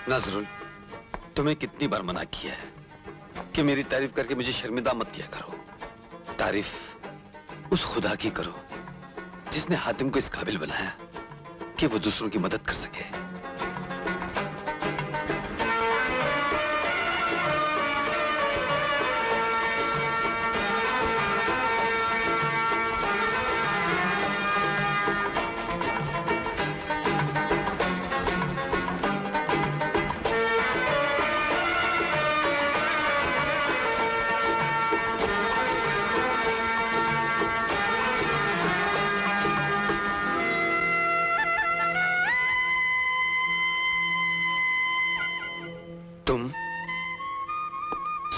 नजरुल, तुम्हें कितनी बार मना किया है कि मेरी तारीफ करके मुझे शर्मिंदा मत किया करो। तारीफ उस खुदा की करो जिसने हातिम को इस काबिल बनाया कि वो दूसरों की मदद कर सके।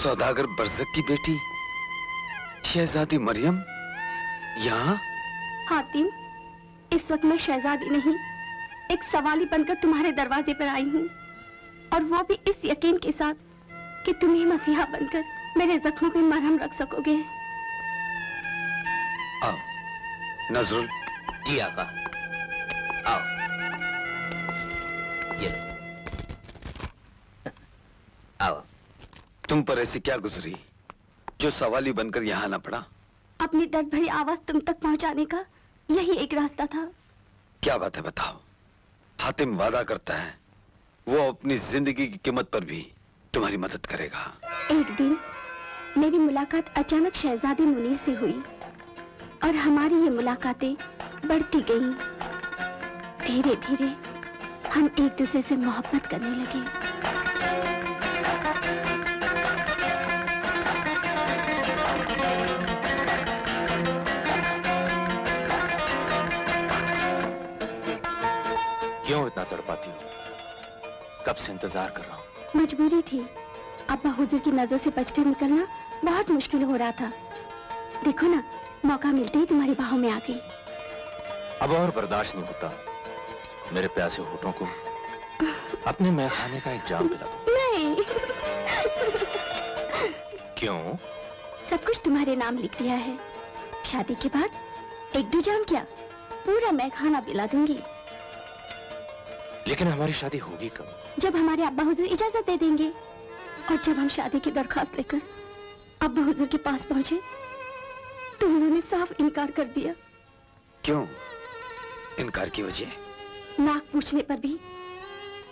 सौदागर बरज़क की बेटी शहजादी मरियम यहाँ? हातिम, इस वक्त मैं शहजादी नहीं, एक सवाली बनकर तुम्हारे दरवाजे पर आई हूँ, और वो भी इस यकीन के साथ कि तुम ही मसीहा बनकर मेरे जख्मों पे मरहम रख सकोगे। आओ नजरुल। जी आका, आओ। ये आओ। तुम पर ऐसी क्या गुजरी जो सवाली बनकर यहाँ न पड़ा? अपनी दर्द भरी आवाज तुम तक पहुँचाने का यही एक रास्ता था। क्या बात है, बताओ। हातिम वादा करता है वो अपनी जिंदगी की कीमत पर भी तुम्हारी मदद करेगा। एक दिन मेरी मुलाकात अचानक शहजादी मुनीर से हुई और हमारी ये मुलाकातें बढ़ती गईं। धीरे धीरे हम एक दूसरे से मोहब्बत करने लगे। क्यों इतना तड़पाती हो? कब से इंतजार कर रहा हूँ। मजबूरी थी, अब्बा हुजूर की नजर से बचकर निकलना बहुत मुश्किल हो रहा था। देखो ना, मौका मिलते ही तुम्हारी बाहों में आ गई। अब और बर्दाश्त नहीं होता। मेरे प्यासे होठों को अपने मैखाने का एक जाम पिला दो। नहीं। क्यों? सब कुछ तुम्हारे नाम लिख दिया है। शादी के बाद एक दो जाम क्या, पूरा मैखाना पिला दूंगी। लेकिन हमारी शादी होगी कब? जब हमारे अब्बा हुजूर इजाजत दे देंगे। और जब हम शादी की दरखास्त लेकर अब्बा हुजूर के पास पहुंचे तो उन्होंने साफ इनकार कर दिया। क्यों? इनकार की वजह? लाख पूछने पर भी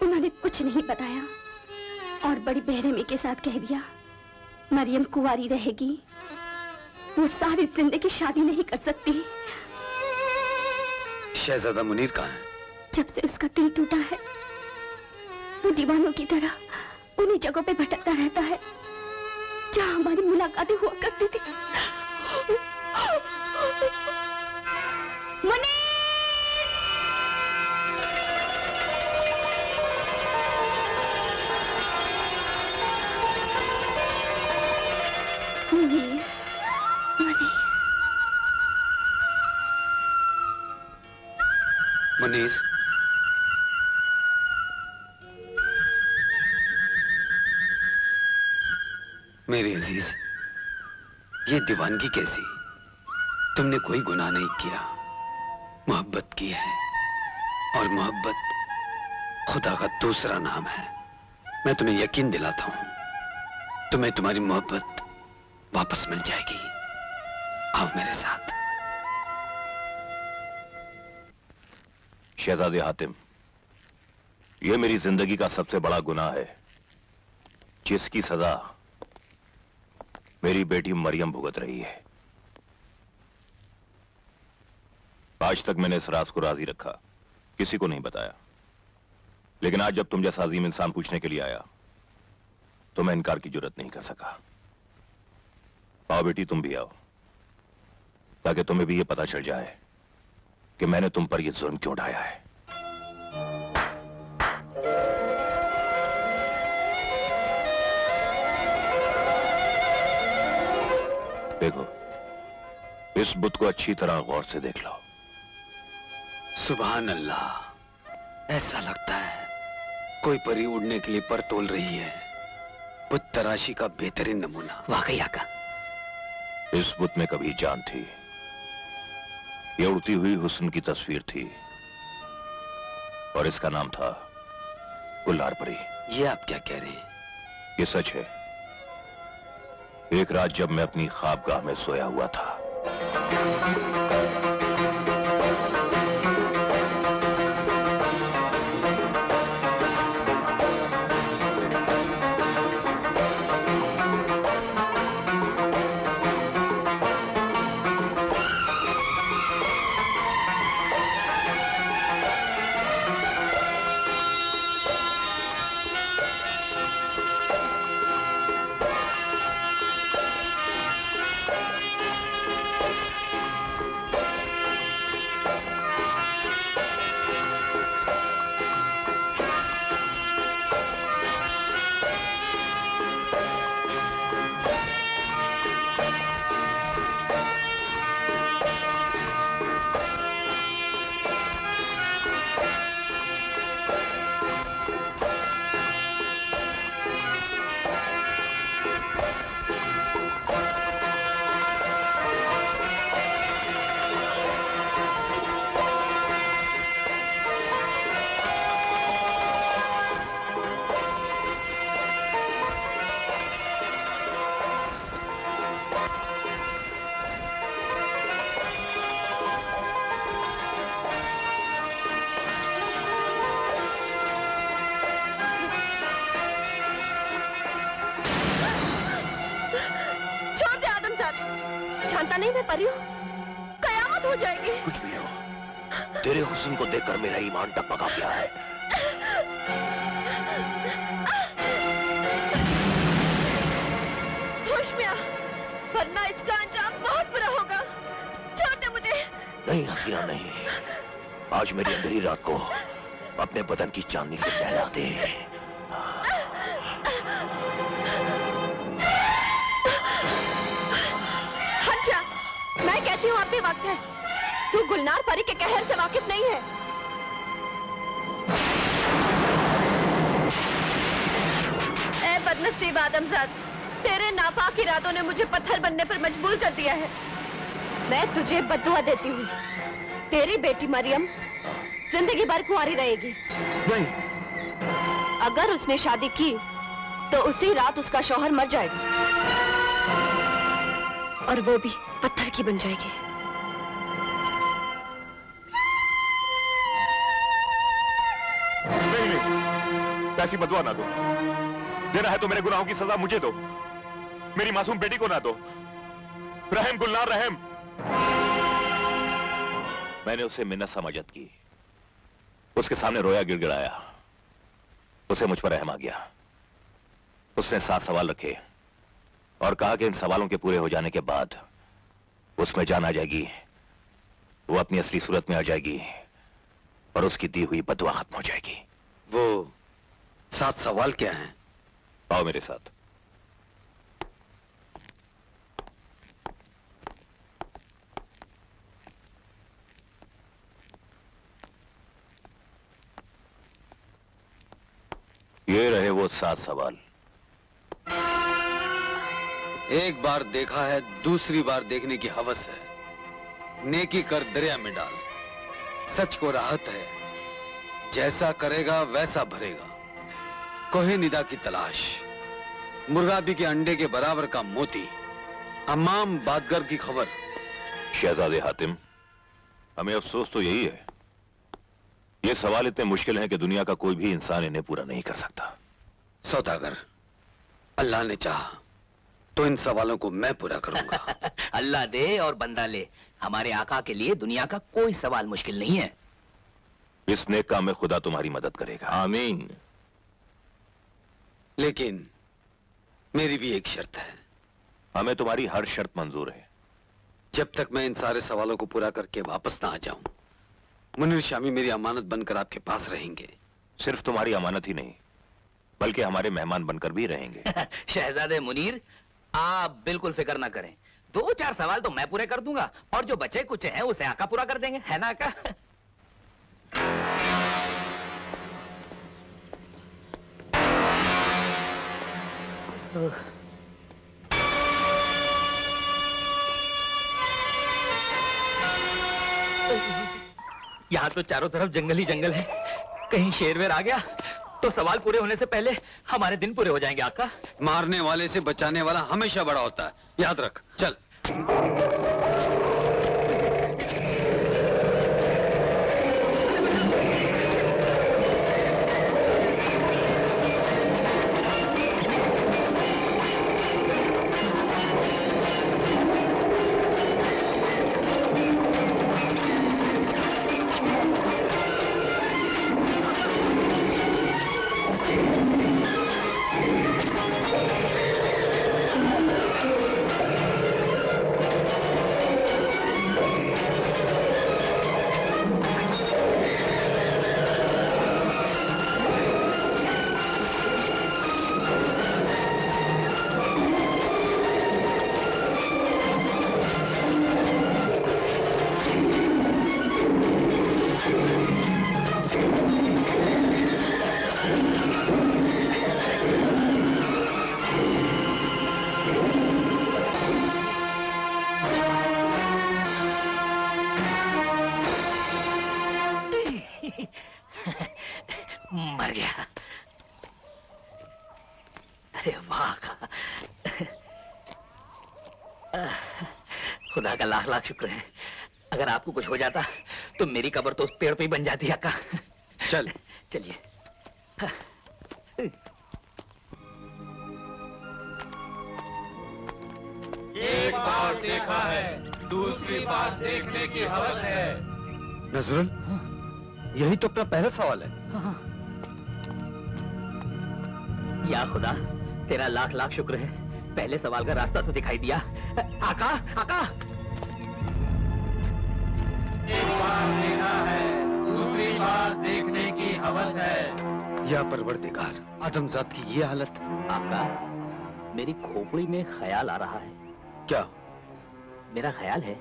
उन्होंने कुछ नहीं बताया और बड़ी बेरहमी के साथ कह दिया, मरियम कुंवारी रहेगी, वो सारी जिंदगी शादी नहीं कर सकती। शहजादा मुनीर कहाँ है? जब से उसका दिल टूटा है वो दीवानों की तरह उन्हीं जगहों पे भटकता रहता है जहां हमारी मुलाकातें हुआ करती थी। मुनीर! मुनीर, मुनीर, मुनीर, मेरे अजीज, ये दीवानगी कैसी? तुमने कोई गुनाह नहीं किया, मोहब्बत की है, और मोहब्बत खुदा का दूसरा नाम है। मैं तुम्हें यकीन दिलाता हूं, तुम्हें तुम्हारी मोहब्बत वापस मिल जाएगी। आओ मेरे साथ। शहजादे हातिम, यह मेरी जिंदगी का सबसे बड़ा गुनाह है, जिसकी सजा मेरी बेटी मरियम भुगत रही है। आज तक मैंने इस राज को राजी रखा, किसी को नहीं बताया, लेकिन आज जब तुम जैसा अजीम इंसान पूछने के लिए आया तो मैं इनकार की जुर्रत नहीं कर सका। आओ बेटी, तुम भी आओ, ताकि तुम्हें भी यह पता चल जाए कि मैंने तुम पर यह जुल्म क्यों ढाया है। देखो, इस बुत को अच्छी तरह गौर से देख लो। सुभान अल्लाह, ऐसा लगता है कोई परी उड़ने के लिए पर तोल रही है। बुत तराशी का बेहतरीन नमूना। वाकई आका, इस बुत में कभी जान थी, ये उड़ती हुई हुस्न की तस्वीर थी, और इसका नाम था गुलनार परी, ये आप क्या कह रहे हैं? ये सच है। एक रात जब मैं अपनी ख्वाबगाह में सोया हुआ था, जानता नहीं मैं परी हूँ, कयामत हो जाएगी। कुछ भी हो, तेरे हुस्न को देखकर मेरा ईमान टकपका गया है। होश में आ, वरना इसका अंजाम बहुत बुरा होगा। छोड़ दे मुझे। नहीं हसीना नहीं, आज मेरी अंधेरी रात को अपने बदन की चांदनी से नहला दे। मैं कहती हूँ अब भी वक्त है। तू गुलनार परी के कहर से वाकिफ नहीं है। ए बदनसीब आदमजाद, तेरे नापाक इरादों ने मुझे पत्थर बनने पर मजबूर कर दिया है। मैं तुझे बद्दुआ देती हूँ, तेरी बेटी मरियम जिंदगी भर कुंवारी रहेगी। नहीं, अगर उसने शादी की तो उसी रात उसका शौहर मर जाएगा और वो भी पत्थर की बन जाएगी। नहीं नहीं, ऐसी बदुआ ना दो। देना है तो मेरे गुनाहों की सजा मुझे दो, मेरी मासूम बेटी को ना दो। रहम गुलनार रहम। मैंने उसे मिन्नत समझत की, उसके सामने रोया गिड़गिड़ाया, उसे मुझ पर रहम आ गया। उसने 7 सवाल रखे और कहा कि इन सवालों के पूरे हो जाने के बाद उसमें जान आ जाएगी, वो अपनी असली सूरत में आ जाएगी और उसकी दी हुई बदुआ खत्म हो जाएगी। वो 7 सवाल क्या हैं? आओ मेरे साथ। ये रहे वो 7 सवाल। एक बार देखा है, दूसरी बार देखने की हवस है। नेकी कर दरिया में डाल, सच को राहत है, जैसा करेगा वैसा भरेगा। कोहे निदा की तलाश, मुर्गाबी के अंडे के बराबर का मोती, अम्माम बादगर की खबर। शहजादे हातिम, हमें अफसोस तो यही है, ये सवाल इतने मुश्किल हैं कि दुनिया का कोई भी इंसान इन्हें पूरा नहीं कर सकता। सौदागर, अल्लाह ने चाहा तो इन सवालों को मैं पूरा करूंगा। अल्लाह दे और बंदा ले, हमारे आका के लिए दुनिया का कोई सवाल मुश्किल नहीं है। इस नेक काम में खुदा तुम्हारी मदद करेगा। आमीन। लेकिन मेरी भी एक शर्त है। हमें तुम्हारी हर शर्त मंजूर है। जब तक मैं इन सारे सवालों को पूरा करके वापस ना आ जाऊं, मुनीर शामी मेरी अमानत बनकर आपके पास रहेंगे। सिर्फ तुम्हारी अमानत ही नहीं, बल्कि हमारे मेहमान बनकर भी रहेंगे। शहजादे मुनीर, आप बिल्कुल फिक्र ना करें, 2-4 सवाल तो मैं पूरे कर दूंगा और जो बचे कुछ हैं उसे आका पूरा कर देंगे, है ना आका? यहाँ तो चारों तरफ जंगल ही जंगल है, कहीं शेर वेर आ गया तो सवाल पूरे होने से पहले हमारे दिन पूरे हो जाएंगे आका। मारने वाले से बचाने वाला हमेशा बड़ा होता है, याद रख। चल। मर गया। अरे वाह खुदा का लाख लाख शुक्र है। अगर आपको कुछ हो जाता तो मेरी कब्र तो उस पेड़ पे ही बन जाती आका। चल। चलिए। एक बार देखा है, दूसरी बार देखने की हवस है। नजरुल, यही तो अपना पहला सवाल है। या खुदा, तेरा लाख लाख शुक्र है, पहले सवाल का रास्ता तो दिखाई दिया। आका, आका। एक बार देखा है, दूसरी बार देखने की हवस है। या परवरदिगार, आदमजात की ये हालत। आका, मेरी खोपड़ी में ख्याल आ रहा है। क्या? मेरा ख्याल है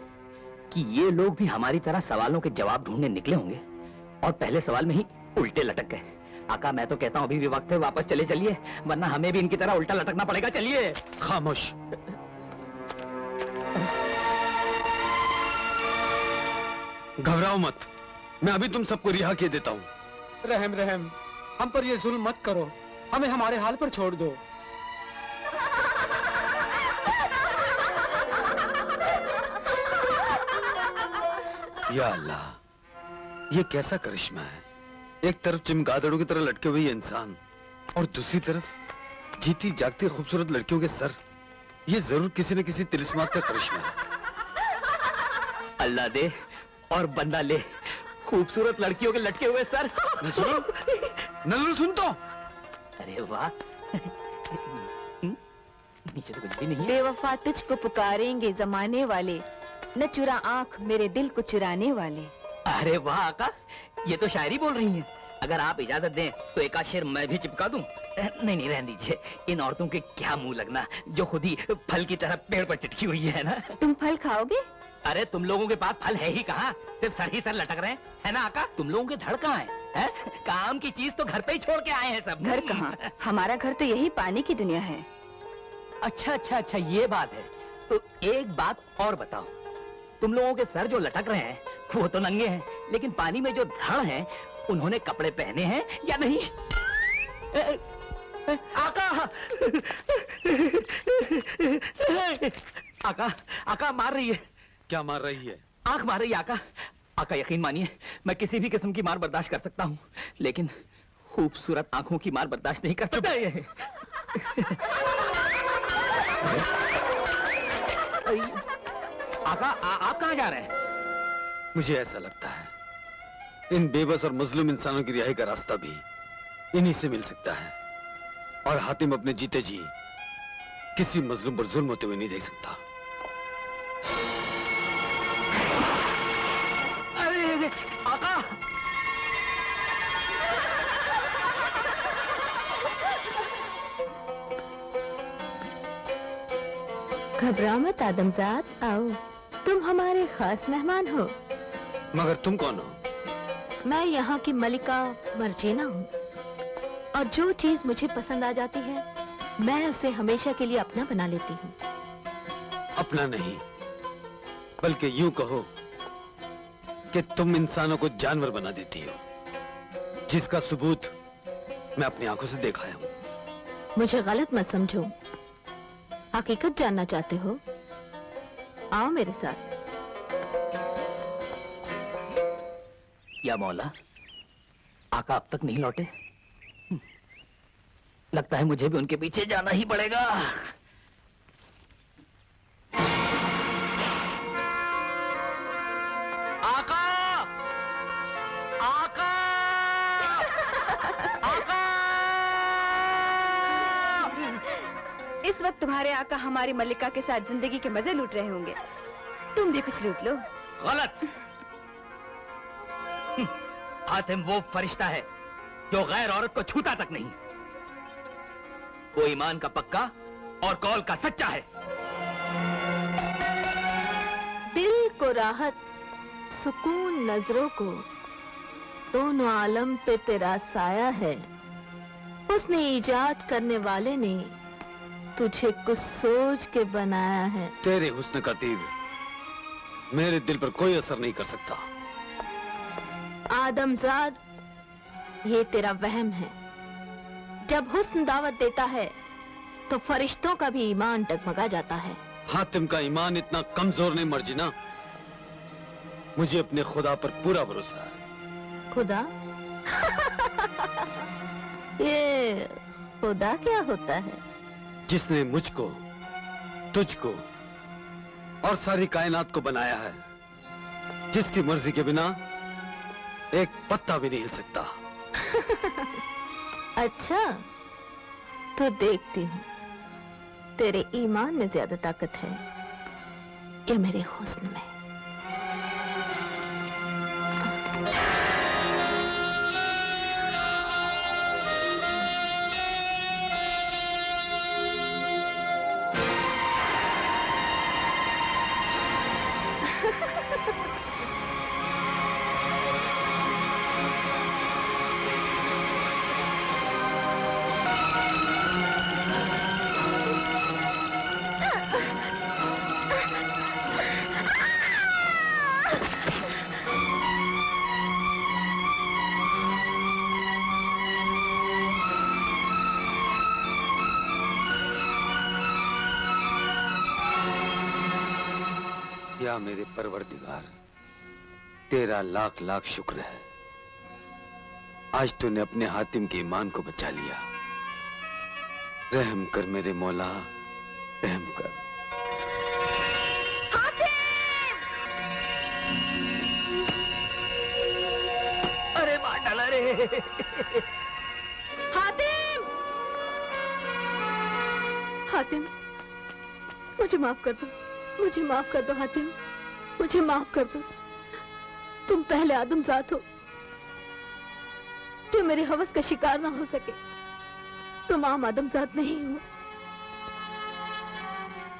कि ये लोग भी हमारी तरह सवालों के जवाब ढूंढने निकले होंगे और पहले सवाल में ही उल्टे लटक गए। आका, मैं तो कहता हूँ अभी भी वक्त है, वापस चले चलिए, वरना हमें भी इनकी तरह उल्टा लटकना पड़ेगा। चलिए। खामोश। घबराओ मत, मैं अभी तुम सबको रिहा किए देता हूँ। रहम रहम, हम पर ये जुल्म मत करो, हमें हमारे हाल पर छोड़ दो। या अल्लाह, ये कैसा करिश्मा है। एक तरफ चमगादड़ों की तरह लटके हुए ये इंसान और दूसरी तरफ जीती जागती खूबसूरत लड़कियों के सर। ये जरूर किसी न किसी तिलिस्मात का करिश्मा है। अल्लाह दे और बंदा ले, खूबसूरत लड़कियों के लटके हुए सर। नजरुल, सुन तो। अरे वाह। नीचे तो कुछ भी नहीं है। बेवफा तुझको पुकारेंगे जमाने वाले, न चुरा आंख मेरे दिल को चुराने वाले। अरे वाह आका, ये तो शायरी बोल रही हैं। अगर आप इजाजत दें तो एक आध शेर मैं भी चिपका दूं। नहीं नहीं, रहने दीजिए, इन औरतों के क्या मुंह लगना जो खुद ही फल की तरह पेड़ पर चिटकी हुई है ना। तुम फल खाओगे? अरे तुम लोगों के पास फल है ही कहाँ, सिर्फ सर ही सर लटक रहे हैं, है ना आका? तुम लोगों के धड़ कहाँ है? काम की चीज तो घर पे ही छोड़ के आए हैं सब। घर कहाँ, हमारा घर तो यही पानी की दुनिया है। अच्छा अच्छा अच्छा, ये बात है। तो एक बात और बताओ, तुम लोगों के सर जो लटक रहे हैं वो तो नंगे हैं, लेकिन पानी में जो धड़ हैं उन्होंने कपड़े पहने हैं या नहीं? आका, आका, आका मार रही है। क्या मार रही है? आंख मार रही है आका। आका यकीन मानिए, मैं किसी भी किस्म की मार बर्दाश्त कर सकता हूँ, लेकिन खूबसूरत आंखों की मार बर्दाश्त नहीं कर सकता। आका, आप कहाँ जा रहे हैं? मुझे ऐसा लगता है इन बेबस और मजलूम इंसानों की रिहाई का रास्ता भी इन्हीं से मिल सकता है, और हातिम अपने जीते जी किसी मजलूम पर जुल्म होते हुए नहीं देख सकता। अरे आका, घबराओ मत आदमजात, आओ, तुम हमारे खास मेहमान हो। मगर तुम कौन हो? मैं यहाँ की मलिका मर्जीना हूँ, और जो चीज मुझे पसंद आ जाती है मैं उसे हमेशा के लिए अपना बना लेती हूँ। अपना नहीं, बल्कि यूं कहो कि तुम इंसानों को जानवर बना देती हो, जिसका सबूत मैं अपनी आंखों से देख आया हूं। मुझे गलत मत समझो, हकीकत जानना चाहते हो? आओ मेरे साथ। या मौला, आका अब तक नहीं लौटे। लगता है मुझे भी उनके पीछे जाना ही पड़ेगा। आका! आका! आका! इस वक्त तुम्हारे आका हमारी मल्लिका के साथ जिंदगी के मजे लूट रहे होंगे, तुम भी कुछ लूट लो। गलत। हातिम वो फरिश्ता है जो गैर औरत को छूता तक नहीं। वो ईमान का पक्का और कौल का सच्चा है। दिल को राहत, सुकून नजरों को, दोनों आलम पे तेरा साया है। उसने इजाद करने वाले ने तुझे कुछ सोच के बनाया है। तेरे हुस्न का तीर मेरे दिल पर कोई असर नहीं कर सकता। आदमजाद, ये तेरा वहम है। जब हुस्न दावत देता है तो फरिश्तों का भी ईमान डगमगा जाता है। हातिम का ईमान इतना कमजोर नहीं मर्जीना, मुझे अपने खुदा पर पूरा भरोसा है। खुदा? ये खुदा क्या होता है? जिसने मुझको, तुझको और सारी कायनात को बनाया है, जिसकी मर्जी के बिना एक पत्ता भी नहीं हिल सकता। अच्छा, तो देखती हूँ तेरे ईमान में ज्यादा ताकत है या मेरे हुस्न में। या मेरे परवरदिगार, तेरा लाख लाख शुक्र है। आज तूने अपने हातिम के ईमान को बचा लिया। रहम कर मेरे मौला, रहम कर। अरे मार डाला रे। हातिम! हातिम, मुझे माफ कर दो, मुझे माफ कर दो हातिम, मुझे माफ कर दो। तुम पहले आदमजात हो जो मेरे हवस का शिकार ना हो सके। तुम आम आदमजात नहीं हो।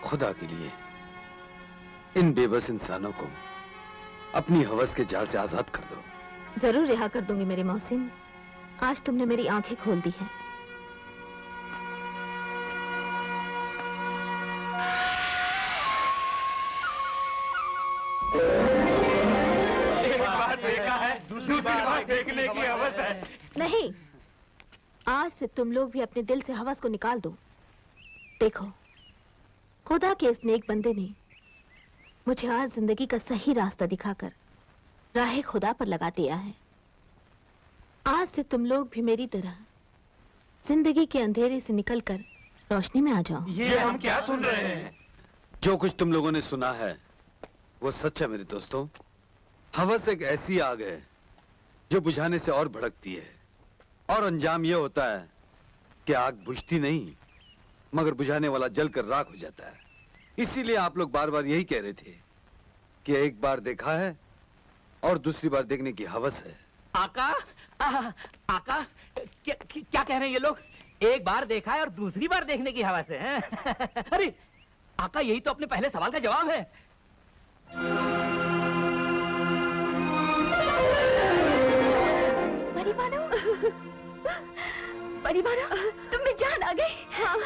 खुदा के लिए इन बेबस इंसानों को अपनी हवस के जाल से आजाद कर दो। जरूर रिहा कर दूंगी मेरे मोहसिन। आज तुमने मेरी आंखें खोल दी है। देखा है, दूसरी बार देखने की हवस है। नहीं, आज से तुम लोग भी अपने दिल से हवस को निकाल दो। देखो, खुदा के इस नेक बंदे ने मुझे आज जिंदगी का सही रास्ता दिखाकर राह खुदा पर लगा दिया है। आज से तुम लोग भी मेरी तरह जिंदगी के अंधेरे से निकलकर रोशनी में आ जाओ। ये हम क्या सुन रहे हैं? जो कुछ तुम लोगों ने सुना है वो सच है मेरे दोस्तों। हवस एक ऐसी आग है जो बुझाने से और भड़कती है, और अंजाम यह होता है कि आग बुझती नहीं मगर बुझाने वाला जलकर राख हो जाता है। इसीलिए आप लोग बार बार यही कह रहे थे कि एक बार देखा है और दूसरी बार देखने की हवस है। आका, आका, क्या कह रहे हैं ये लोग? एक बार देखा है और दूसरी बार देखने की हवस है। अरे आका, यही तो अपने पहले सवाल का जवाब है। बड़ी बानो, बड़ी बानो, तुम में जान आ गई। हाँ।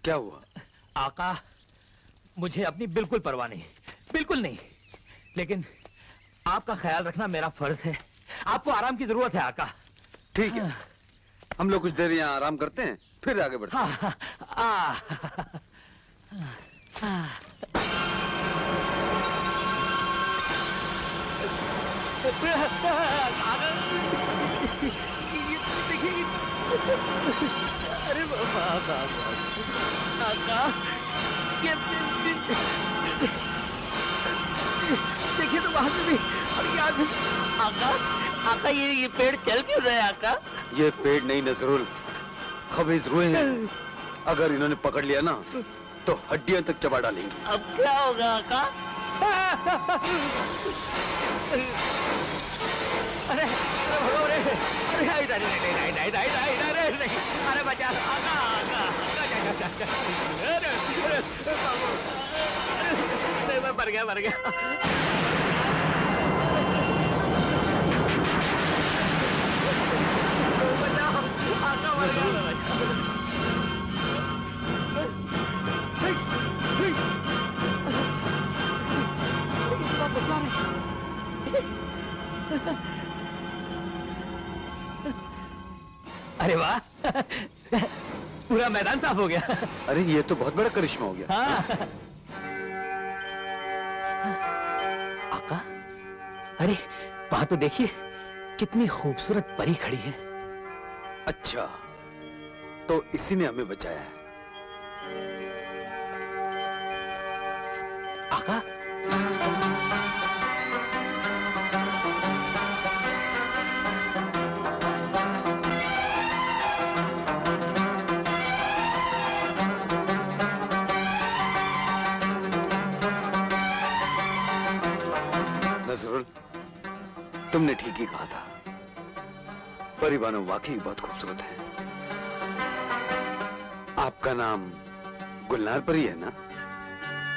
क्या हुआ? आका, मुझे अपनी बिल्कुल परवाह नहीं, बिल्कुल नहीं, लेकिन आपका ख्याल रखना मेरा फर्ज है। आपको आराम की जरूरत है आका। ठीक है, हम लोग कुछ देर यहाँ आराम करते हैं, फिर आगे बढ़ते हैं। अरे बाबा, आका, ये देखिए तो वहां से भी, और याद आका, आका ये पेड़ चल क्यों रहा है आका? ये पेड़ नहीं नजरुल, खबीज रुए हैं। अगर इन्होंने पकड़ लिया ना तो हड्डियां तक चबा डालेंगे। अब क्या होगा आका? अरे अरे बचा आका, अरे मर गया। आका मर गया। अरे वाह, पूरा मैदान साफ हो गया। अरे ये तो बहुत बड़ा करिश्मा हो गया। हाँ। आका, अरे वहां तो देखिए कितनी खूबसूरत परी खड़ी है। अच्छा, तो इसी ने हमें बचाया है। आका, नजरुल, तुमने ठीक ही कहा था, परी बानो वाकई बहुत खूबसूरत है। आपका नाम गुलनार परी है ना?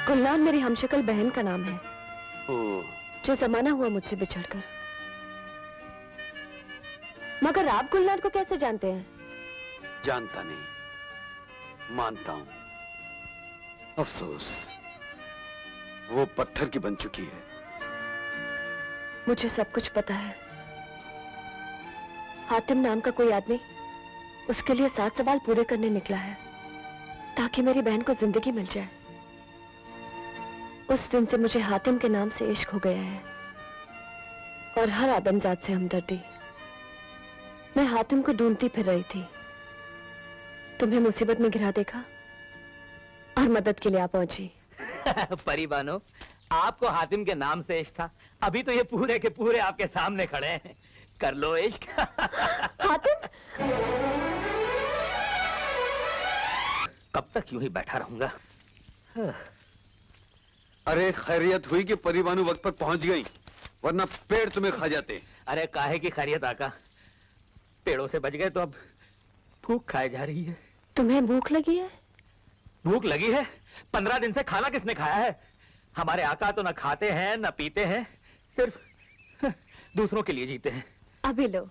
गुलनार मेरी हमशक्ल बहन का नाम है, ओ, जो जमाना हुआ मुझसे बिछड़कर। मगर आप गुलनार को कैसे जानते हैं? जानता नहीं, मानता हूं। अफसोस, वो पत्थर की बन चुकी है। मुझे सब कुछ पता है। हातिम नाम का कोई आदमी उसके लिए 7 सवाल पूरे करने निकला है, ताकि मेरी बहन को जिंदगी मिल जाए। उस दिन से मुझे हातिम के नाम से इश्क हो गया है, और हर आदमजात से हमदर्दी। मैं हातिम को ढूंढती फिर रही थी, तुम्हें मुसीबत में घिरा देखा और मदद के लिए आ पहुंची। परी बानो, आपको हातिम के नाम से इश्क था, अभी तो ये पूरे के पूरे आपके सामने खड़े हैं। कर लो इश्क। हातिम, कब तक यूं ही बैठा रहूंगा? अरे खैरियत हुई कि परी बानो वक्त पर पहुंच गई, वरना पेड़ तुम्हें खा जाते। अरे काहे की खैरियत आका, पेड़ों से बच गए तो अब भूख खाए जा रही है। तुम्हें भूख लगी है? भूख लगी है? 15 दिन से खाना किसने खाया है? हमारे आका तो न खाते हैं न पीते हैं, सिर्फ दूसरों के लिए जीते हैं। अभी लो।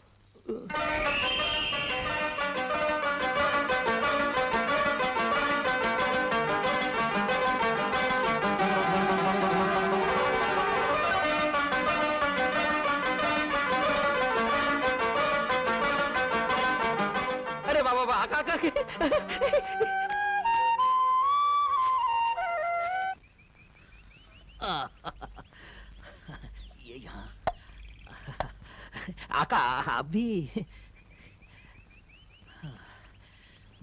अरे वाह वाह वाह, आका आका। ये यहाँ आका, आप भी।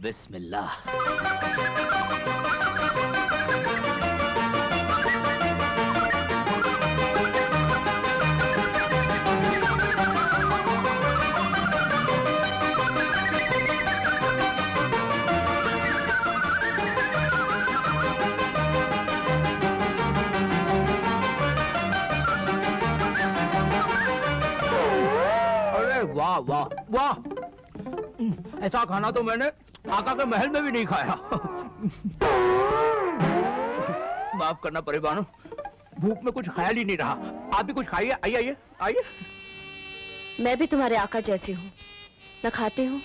बिस्मिल्लाह। वाह वाह वाह, ऐसा खाना तो मैंने आका के महल में भी नहीं खाया। माफ करना परी बानो, भूख में कुछ ख्याल ही नहीं रहा। आप भी कुछ खाइए। आइए आइए आइए। मैं भी तुम्हारे आका जैसी हूँ, न खाती हूँ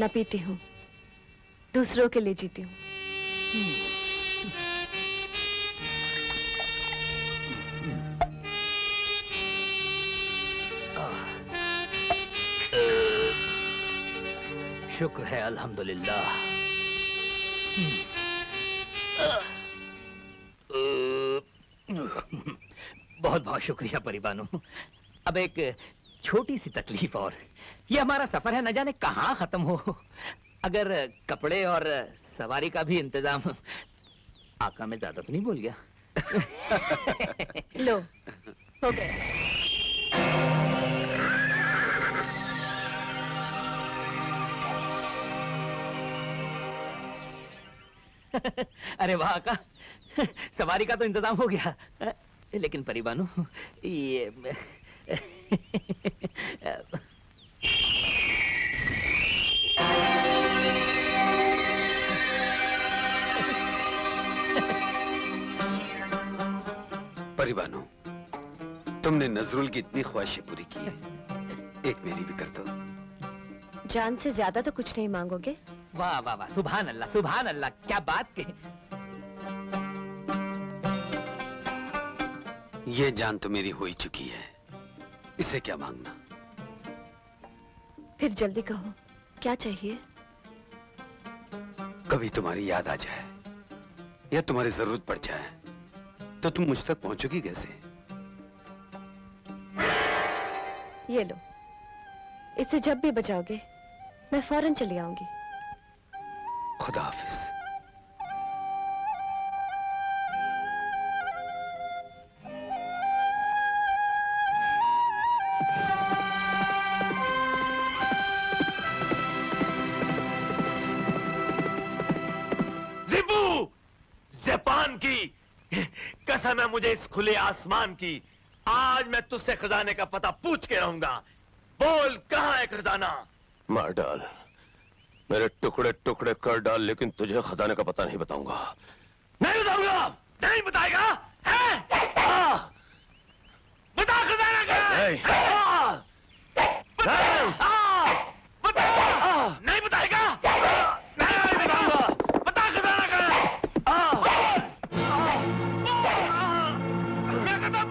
न पीती हूँ, दूसरों के लिए जीती हूँ। शुक्र है अल्हम्दुलिल्लाह। बहुत बहुत शुक्रिया परिबानो। अब एक छोटी सी तकलीफ और, ये हमारा सफर है न जाने कहाँ खत्म हो। अगर कपड़े और सवारी का भी इंतजाम। आका मैं ज्यादा तो नहीं बोल गया? लो, हो गया। अरे वाह आका, सवारी का तो इंतजाम हो गया। लेकिन परिबानो ये परिबानो, तुमने नजरुल की इतनी ख्वाहिशें पूरी की है, एक मेरी भी कर दो। जान से ज्यादा तो कुछ नहीं मांगोगे? वाह वाह वाह, सुभान अल्लाह सुभान अल्लाह, क्या बात कही। ये जान तो मेरी हो ही चुकी है, इसे क्या मांगना। फिर जल्दी कहो, क्या चाहिए? कभी तुम्हारी याद आ जाए या तुम्हारी जरूरत पड़ जाए तो तुम मुझ तक पहुंचोगी कैसे? ये लो, इसे जब भी बजाओगे मैं फौरन चली आऊंगी। खुदा हाफिज। जिबू, जापान की कसम है मुझे इस खुले आसमान की, आज मैं तुझसे खजाने का पता पूछ के रहूंगा। बोल, कहाँ है खजाना? मार डाल, मेरे टुकड़े टुकड़े कर डाल, लेकिन तुझे खजाने का पता नहीं बताऊंगा। नहीं बताऊंगा। नहीं बताएगा? बता खजाना कहाँ है? बता। नहीं बताएगा? नहीं बताऊंगा। बता खजाना कहाँ है? मैं कहता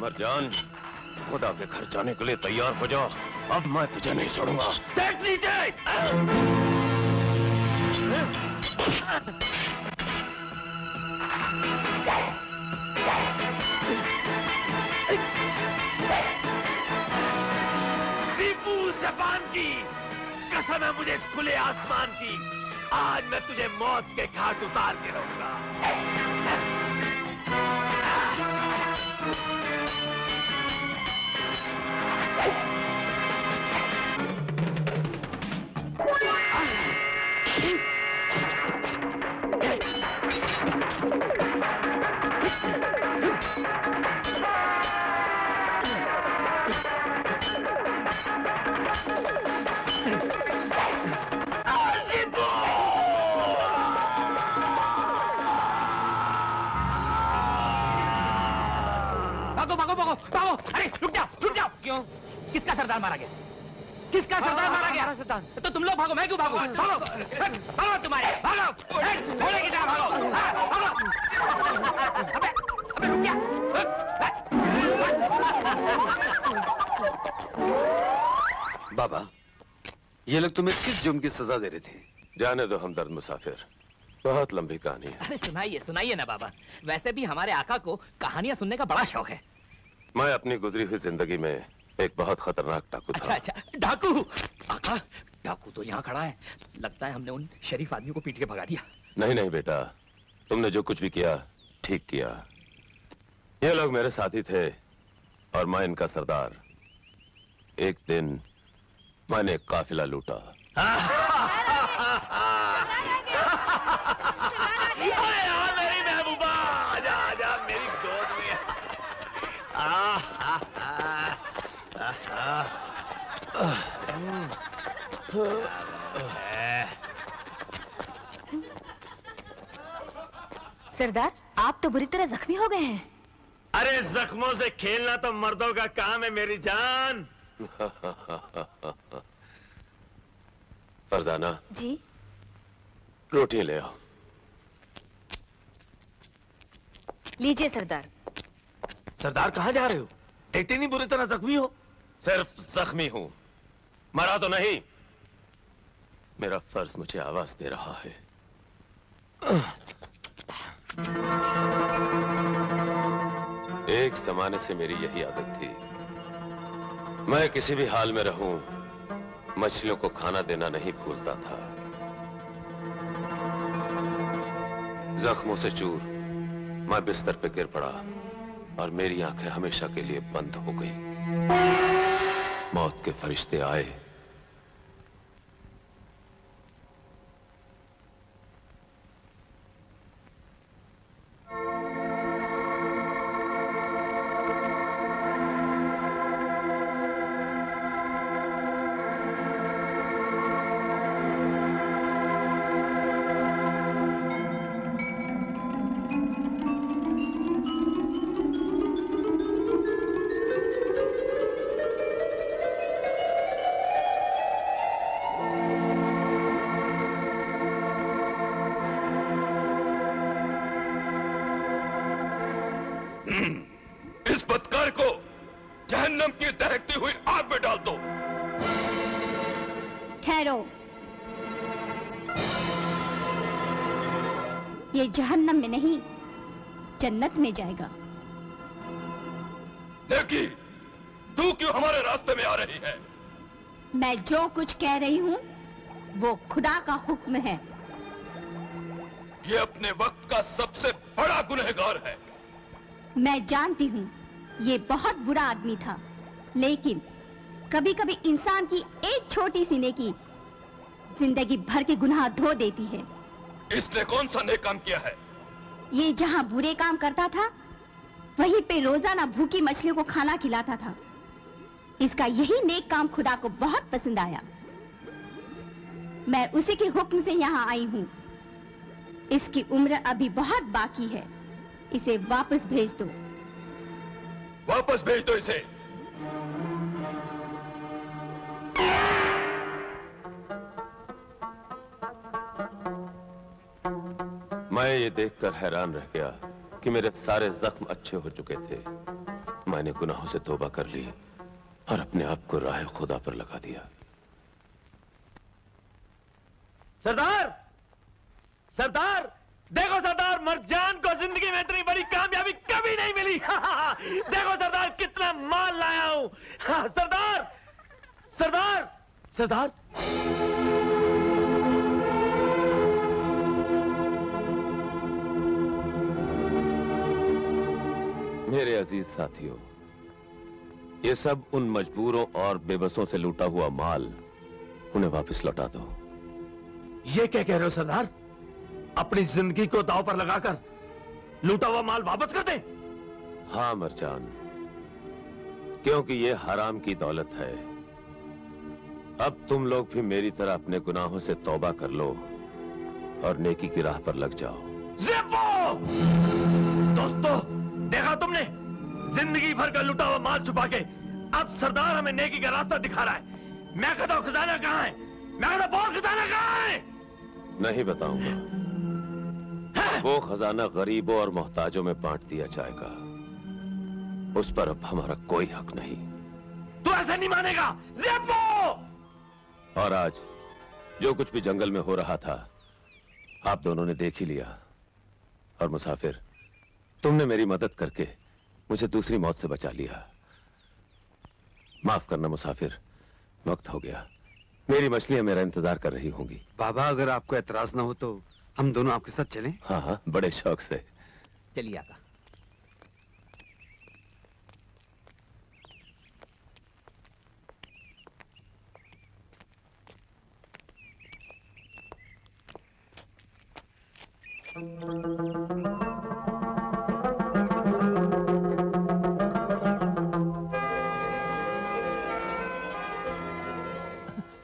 मरजान, खुदा के घर जाने के लिए तैयार हो जाओ, अब मैं तुझे नहीं छोड़ूंगा। देख लीजिए। सीपू ज़बान की कसम है मुझे इस खुले आसमान की, आज मैं तुझे मौत के घाट उतार के रहूंगा। भागो भागो भागो भागो! अरे रुक जाओ रुक जाओ! क्यों? किसका सरदार मारा गया? किसका सरदार मारा गया? सरदार तो तुम लोग भागो, मैं क्यों भागो? भागो भागो तुम्हारे भागो! घोड़े की तरह भागो! भागो! अबे अबे रुक जा! बाबा, ये लोग तुम्हें किस जुर्म की सजा दे रहे थे? जाने दो हमदर्द मुसाफिर, बहुत लंबी कहानी है। अरे सुनाइए सुनाइए ना बाबा। वैसे भी हमारे आका को कहानियां सुनने का बड़ा शौक है। मैं अपनी गुजरी हुई जिंदगी में एक बहुत खतरनाक डाकू अच्छा था। अच्छा, डाकू! आका, डाकू तो यहाँ खड़ा है। लगता है हमने उन शरीफ आदमी को पीट के भगा दिया। नहीं नहीं बेटा, तुमने जो कुछ भी किया ठीक किया। ये लोग मेरे साथी थे और मैं इनका सरदार। एक दिन मैंने एक काफिला लूटा। मेरी महबूबा, आजा आजा मेरी गोद में। सरदार, आप तो बुरी तरह जख्मी हो गए हैं। अरे जख्मों से खेलना तो मर्दों का काम है मेरी जान। फरजाना, जी? रोटी ले आओ। लीजिए सरदार। सरदार कहाँ जा रहे हो? देखते नहीं बुरी तरह जख्मी हो। सिर्फ जख्मी हूं, मरा तो नहीं। मेरा फर्ज मुझे आवाज दे रहा है। एक जमाने से मेरी यही आदत थी। मैं किसी भी हाल में रहूं, मछलियों को खाना देना नहीं भूलता था। जख्मों से चूर मैं बिस्तर पे गिर पड़ा और मेरी आंखें हमेशा के लिए बंद हो गई। मौत के फरिश्ते आए। इस बदकार को जहन्नम की दहकती हुई आग में डाल दो। ठहरो, ये जहन्नम में नहीं, जन्नत में जाएगा। देखी, तू क्यों हमारे रास्ते में आ रही है? मैं जो कुछ कह रही हूँ वो खुदा का हुक्म है। ये अपने वक्त का सबसे बड़ा गुनहगार है। मैं जानती हूँ ये बहुत बुरा आदमी था, लेकिन कभी कभी इंसान की एक छोटी सी नेकी जिंदगी भर के गुनाह धो देती है। इसने कौन सा नेक काम किया है? ये जहाँ बुरे काम करता था वहीं पे रोजाना भूखी मछलियों को खाना खिलाता था। इसका यही नेक काम खुदा को बहुत पसंद आया। मैं उसी के हुक्म से यहाँ आई हूँ। इसकी उम्र अभी बहुत बाकी है, इसे वापस भेज दो। वापस भेज दो इसे। मैं ये देखकर हैरान रह गया कि मेरे सारे जख्म अच्छे हो चुके थे। मैंने गुनाहों से तौबा कर ली और अपने आप को राह खुदा पर लगा दिया। सरदार, सरदार, देखो सरदार, मरजान को जिंदगी में इतनी बड़ी कामयाबी कभी नहीं मिली। देखो सरदार, कितना माल लाया हूं। सरदार, सरदार, सरदार। मेरे अजीज साथियों, ये सब उन मजबूरों और बेबसों से लूटा हुआ माल उन्हें वापस लौटा दो। ये क्या कह रहे हो सरदार? अपनी जिंदगी को दांव पर लगाकर लूटा हुआ माल वापस कर दें? हाँ मरजान, क्योंकि ये हराम की दौलत है। अब तुम लोग भी मेरी तरह अपने गुनाहों से तौबा कर लो और नेकी की राह पर लग जाओ। ज़िप्पो! दोस्तों, देखा तुमने? जिंदगी भर का लूटा हुआ माल छुपा के अब सरदार हमें नेकी का रास्ता दिखा रहा है। मैं कहता हूं खजाना कहां है? मैं कहता हूं बहुत खजाना कहां है? नहीं बताऊंगा। वो खजाना गरीबों और मोहताजों में बांट दिया जाएगा। उस पर अब हमारा कोई हक नहीं। तू ऐसा नहीं मानेगा ज़िप्पो! और आज जो कुछ भी जंगल में हो रहा था आप दोनों ने देख ही लिया। और मुसाफिर, तुमने मेरी मदद करके मुझे दूसरी मौत से बचा लिया। माफ करना मुसाफिर, वक्त हो गया। मेरी मछलियां मेरा इंतजार कर रही होंगी। बाबा, अगर आपको एतराज ना हो तो हम दोनों आपके साथ चलें? हाँ हाँ, बड़े शौक से। चलिए आका।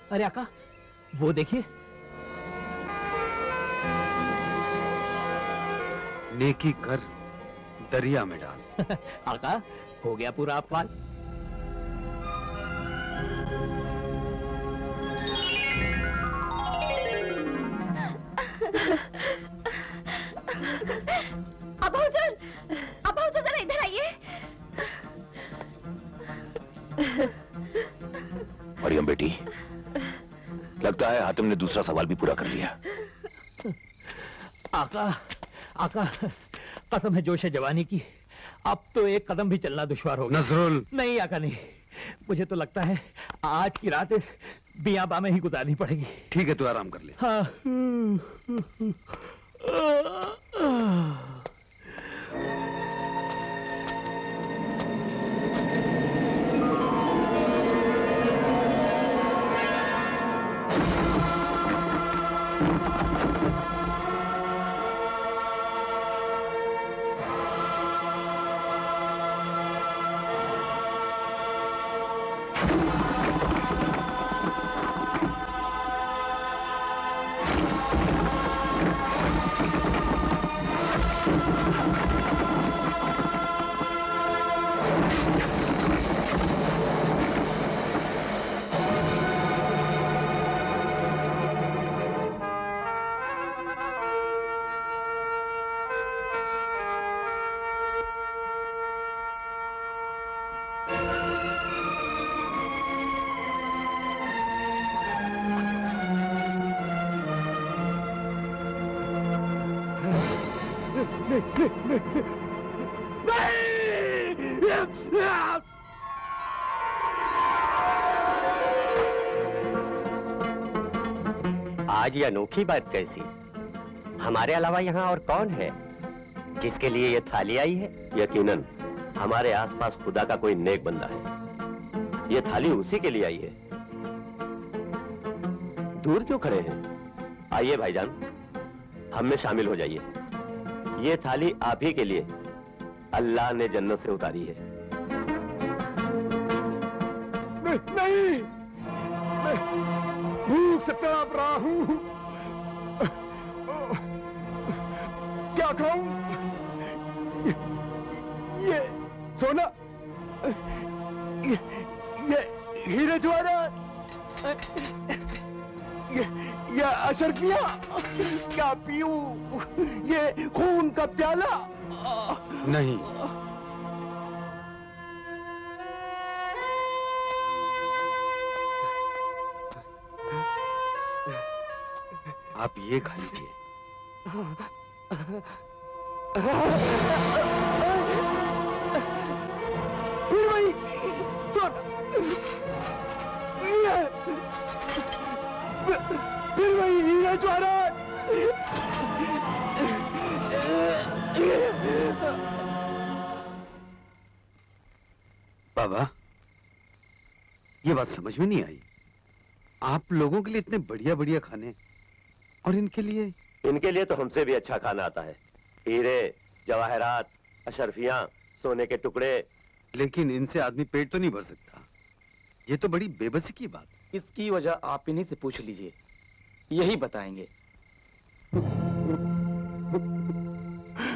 अरे आका, वो देखिए। नेकी कर, दरिया में डाल। आका, हो गया पूरा अफवाल। अबू हुजूर, जरा इधर आइए। मरियम बेटी, लगता है हातिम ने दूसरा सवाल भी पूरा कर लिया। आका, आका, कसम है जोश जवानी की, अब तो एक कदम भी चलना दुश्वार होगा। नजरुल, नहीं आका नहीं, मुझे तो लगता है आज की रात इस बियाबा में ही गुजारनी पड़ेगी। ठीक है, तू आराम कर ले। हाँ। आज ये अनोखी बात कैसी? हमारे अलावा यहाँ और कौन है जिसके लिए ये थाली आई है? यकीनन हमारे आसपास खुदा का कोई नेक बंदा है। ये थाली उसी के लिए आई है। दूर क्यों खड़े हैं? आइए भाईजान, हम में शामिल हो जाइए। ये थाली आप ही के लिए अल्लाह ने जन्नत से उतारी है। नहीं, मैं भूख से तड़प रहा हूं। क्या खाऊं? ये सोना, ये हीरे जवाहरात, ये अशरफियां, क्या पीऊं? ये खून का प्याला? नहीं, आप ये खा लीजिए। फिर वही सोना, फिर वही हीरा जवाहरात। बाबा, ये बात समझ में नहीं आई। आप लोगों के लिए इतने बढ़िया बढ़िया खाने, और इनके लिए तो हमसे भी अच्छा खाना आता है। हीरे, जवाहरात, अशरफियां, सोने के टुकड़े। लेकिन इनसे आदमी पेट तो नहीं भर सकता। ये तो बड़ी बेबसी की बात। इसकी वजह आप इन्हीं से पूछ लीजिए, यही बताएंगे।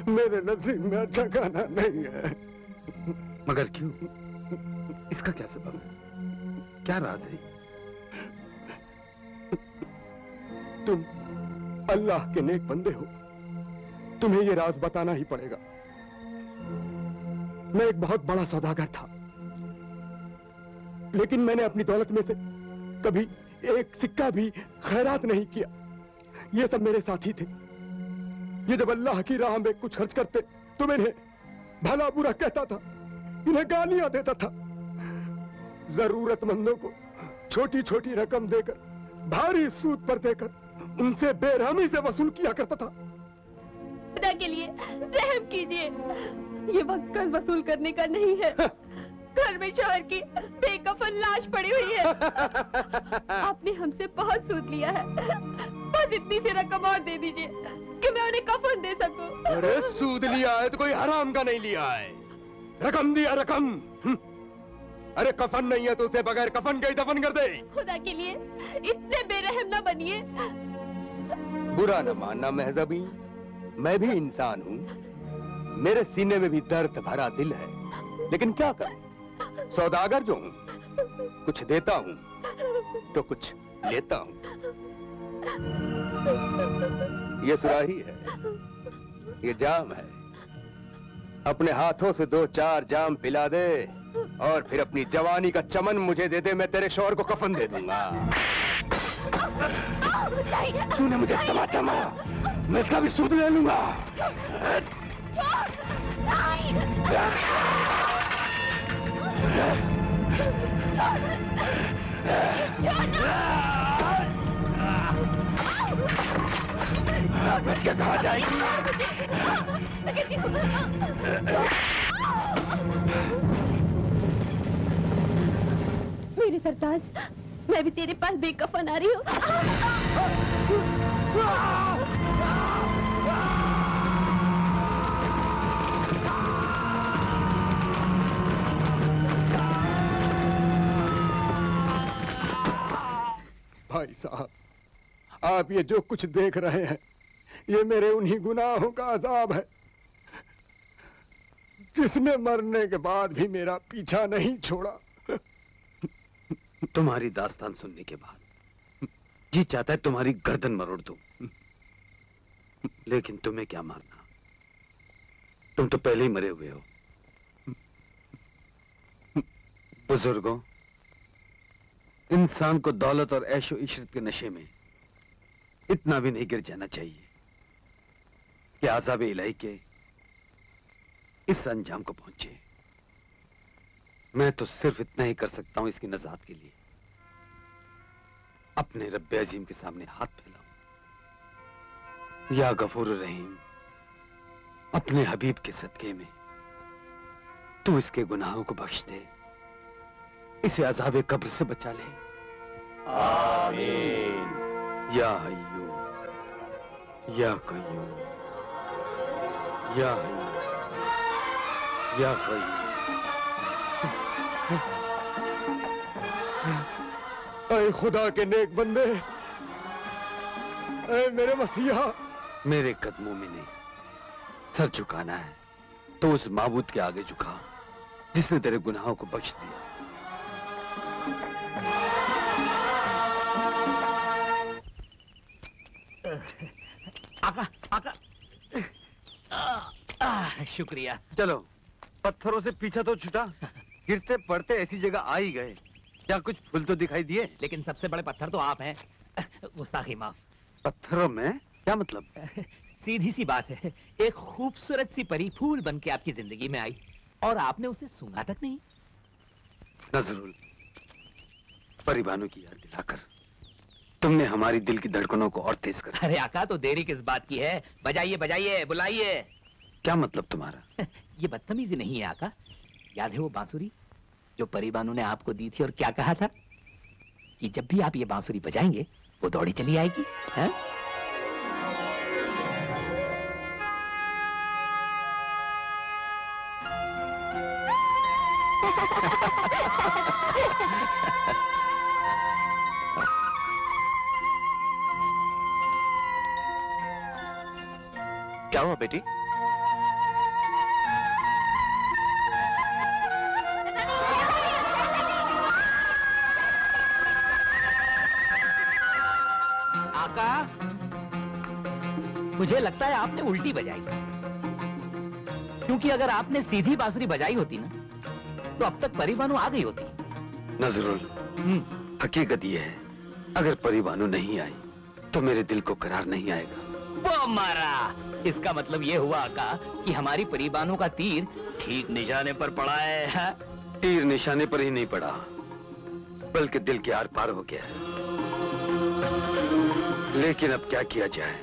मेरे नसीब में अच्छा खाना नहीं है। मगर क्यों? इसका क्या सबब है? क्या राज है? तुम अल्लाह के नेक बंदे हो, तुम्हें ये राज बताना ही पड़ेगा। मैं एक बहुत बड़ा सौदागर था, लेकिन मैंने अपनी दौलत में से कभी एक सिक्का भी खैरात नहीं किया। ये सब मेरे साथी थे। ये जब अल्लाह की राह में कुछ खर्च करते तो मैं इन्हें भला बुरा कहता था, इन्हें गालियां देता था। जरूरतमंदों को छोटी छोटी रकम देकर, भारी सूद पर देकर उनसे बेरहमी से वसूल किया करता था। खुदा के लिए रहम कीजिए, ये वक्त कर्ज वसूल करने का नहीं है। घर में शौहर की बेकफन लाश पड़ी हुई है। आपने हमसे बहुत सूद लिया है, बस इतनी सी रकम और दे दीजिए कि मैं उन्हें कफन दे सकूं। अरे सूद लिया है तो कोई हराम का नहीं लिया है। रकम दिया, रकम। अरे कफन नहीं है तो उसे बगैर कफन के ही दफन कर दे। खुदा के लिए इतने बेरहम न बनिए। बुरा न मानना महजबी, मैं भी इंसान हूँ। मेरे सीने में भी दर्द भरा दिल है, लेकिन क्या करूं? सौदागर जो हूँ, कुछ देता हूँ तो कुछ लेता हूँ। ये सुराही है, ये जाम है। अपने हाथों से 2-4 जाम पिला दे और फिर अपनी जवानी का चमन मुझे दे दे, मैं तेरे शौहर को कफन दे दूंगा। तूने मुझे तमाचा मारा, मैं इसका भी सूद ले लूंगा। बच के कहाँ जाएगी? मेरे सरताज, मैं भी तेरे पास बेकफन आ रही हूँ। भाई साहब, आप ये जो कुछ देख रहे हैं, ये मेरे उन्हीं गुनाहों का अजाब है, जिसने मरने के बाद भी मेरा पीछा नहीं छोड़ा। तुम्हारी दास्तान सुनने के बाद जी चाहता है तुम्हारी गर्दन मरोड़ दूं, लेकिन तुम्हें क्या मारना? तुम तो पहले ही मरे हुए हो। बुजुर्गों, इंसान को दौलत और ऐशो इशरत के नशे में इतना भी नहीं गिर जाना चाहिए कि आज़ाब इलाही के इस अंजाम को पहुंचे। मैं तो सिर्फ इतना ही कर सकता हूं इसकी नजात के लिए, अपने रब्बे अजीम के सामने हाथ फैलाऊं। या गफूर रहीम, अपने हबीब के सदके में तू इसके गुनाहों को बख्श दे, इसे अज़ाबे कब्र से बचा ले। आमीन। या हय्यू या कय्यूम, या हय्यू या कय्यूम। ऐ खुदा के नेक बंदे, ऐ मेरे मसीहा। मेरे कदमों में नहीं, सर झुकाना है तो उस माबूद के आगे झुका जिसने तेरे गुनाहों को बख्श दिया। आका, आका। शुक्रिया। चलो, पत्थरों से पीछा तो छुटा, गिरते पड़ते ऐसी जगह आ ही गए। क्या कुछ फूल तो दिखाई दिए? लेकिन सबसे बड़े पत्थर तो आप हैं। गुस्ताखी माफ। पत्थरों में क्या मतलब? सीधी सी बात है, एक खूबसूरत सी परी फूल बन के आपकी जिंदगी में आई और आपने उसे सूंघा तक नहीं। नजरुल, परिबानों की याद दिलाकर तुमने हमारी दिल की धड़कनों को और तेज कर। अरे आका, तो देरी किस बात की है? बजाइए बजाइए, बुलाइए। क्या मतलब तुम्हारा? ये बदतमीजी नहीं है आका। याद है वो बांसुरी जो परी बानू ने आपको दी थी और क्या कहा था कि जब भी आप ये बांसुरी बजाएंगे वो दौड़ी चली आएगी, हैं? क्या हुआ बेटी? आका, मुझे लगता है आपने उल्टी बजाई, क्योंकि अगर आपने सीधी बांसुरी बजाई होती ना तो अब तक परी बानू आ गई होती। नजरुल, हकीकत ये है, अगर परी बानू नहीं आई तो मेरे दिल को करार नहीं आएगा। वो मारा, इसका मतलब ये हुआ आका कि हमारी परी बानू का तीर ठीक निशाने पर पड़ा है। तीर निशाने पर ही नहीं पड़ा, बल्कि दिल के आर पार हो गया है। लेकिन अब क्या किया जाए?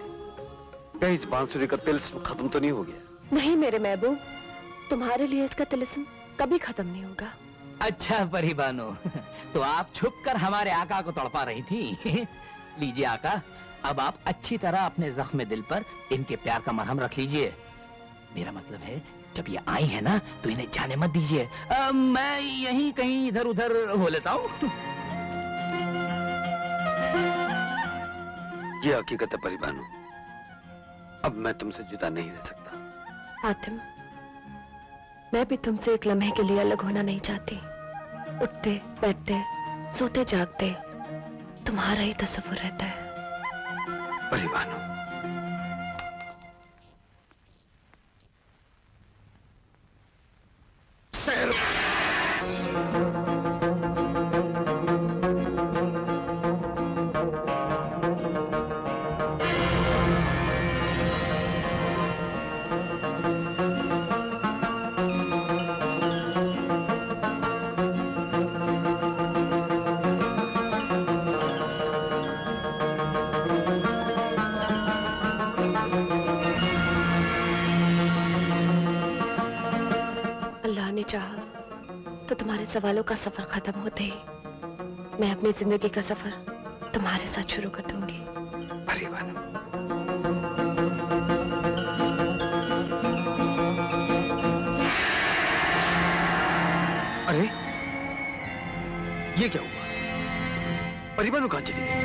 कहीं इस बांसुरी का तिलिस्म खत्म तो नहीं हो गया? नहीं मेरे महबूब, तुम्हारे लिए इसका तिलिस्म कभी खत्म नहीं होगा। अच्छा परी बानू, तो आप छुपकर हमारे आका को तड़पा रही थी। लीजिए आका, अब आप अच्छी तरह अपने जख्म दिल पर इनके प्यार का मरहम रख लीजिए। मेरा मतलब है जब ये आई है ना तो इन्हें जाने मत दीजिए। मैं यहीं कहीं इधर उधर हो लेता हूँ। ये हकीकत है परी बानू, अब मैं तुमसे जुदा नहीं रह सकता। आतिम, मैं भी तुमसे एक लम्हे के लिए अलग होना नहीं चाहती। उठते बैठते सोते जागते तुम्हारा ही तस्वुर रहता है। परी बानू, अल्लाह ने चाहा तो तुम्हारे सवालों का सफर खत्म होते ही मैं अपनी जिंदगी का सफर तुम्हारे साथ शुरू कर दूंगी। परी बानू, अरे ये क्या हुआ? परी बानू कहां चली गई?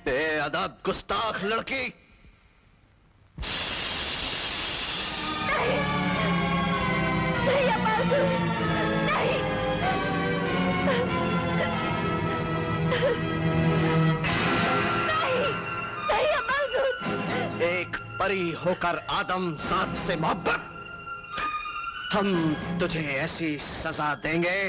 बेअदब गुस्ताख लड़की! एक परी होकर आदम जात से मोहब्बत, हम तुझे ऐसी सजा देंगे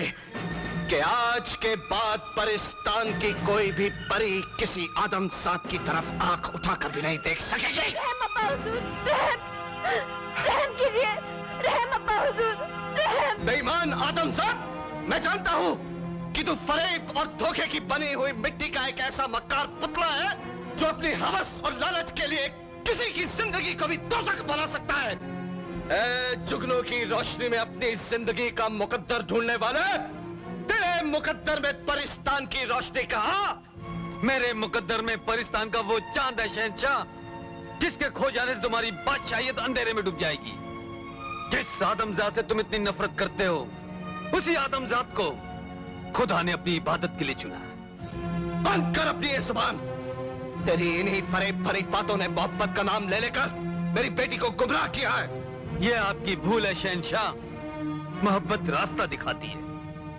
कि आज के बाद परिस्तान की कोई भी परी किसी आदम जात की तरफ आंख उठाकर भी नहीं देख सकेगी। रहम अब्बा हुजूर, रहम कीजिए, रहम अब्बा हुजूर, रहम। बेईमान आदम जात, मैं जानता हूँ कि तू फरेब और धोखे की बनी हुई मिट्टी का एक ऐसा मक्कार पुतला है जो अपनी हवस और लालच के लिए किसी की जिंदगी को भी दोज़ख बना सकता है। ए जुगनू की रोशनी में अपनी जिंदगी का मुकद्दर ढूंढने वाले, तेरे मुकद्दर में परिस्तान की रोशनी कहाँ? मेरे मुकद्दर में परिस्तान का वो चांद है शहंशाह, जिसके खो जाने से तुम्हारी बादशाहियत अंधेरे में डूब जाएगी। जिस आदमजात से तुम इतनी नफरत करते हो, उसी आदमजात को खुदा ने अपनी इबादत के लिए चुना। बंद कर अपनी ये जुबान। तेरी इन्हीं फरेब भरी बातों ने मोहब्बत का नाम ले लेकर मेरी बेटी को गुमराह किया है। ये आपकी भूल है शहंशाह। मोहब्बत रास्ता दिखाती है,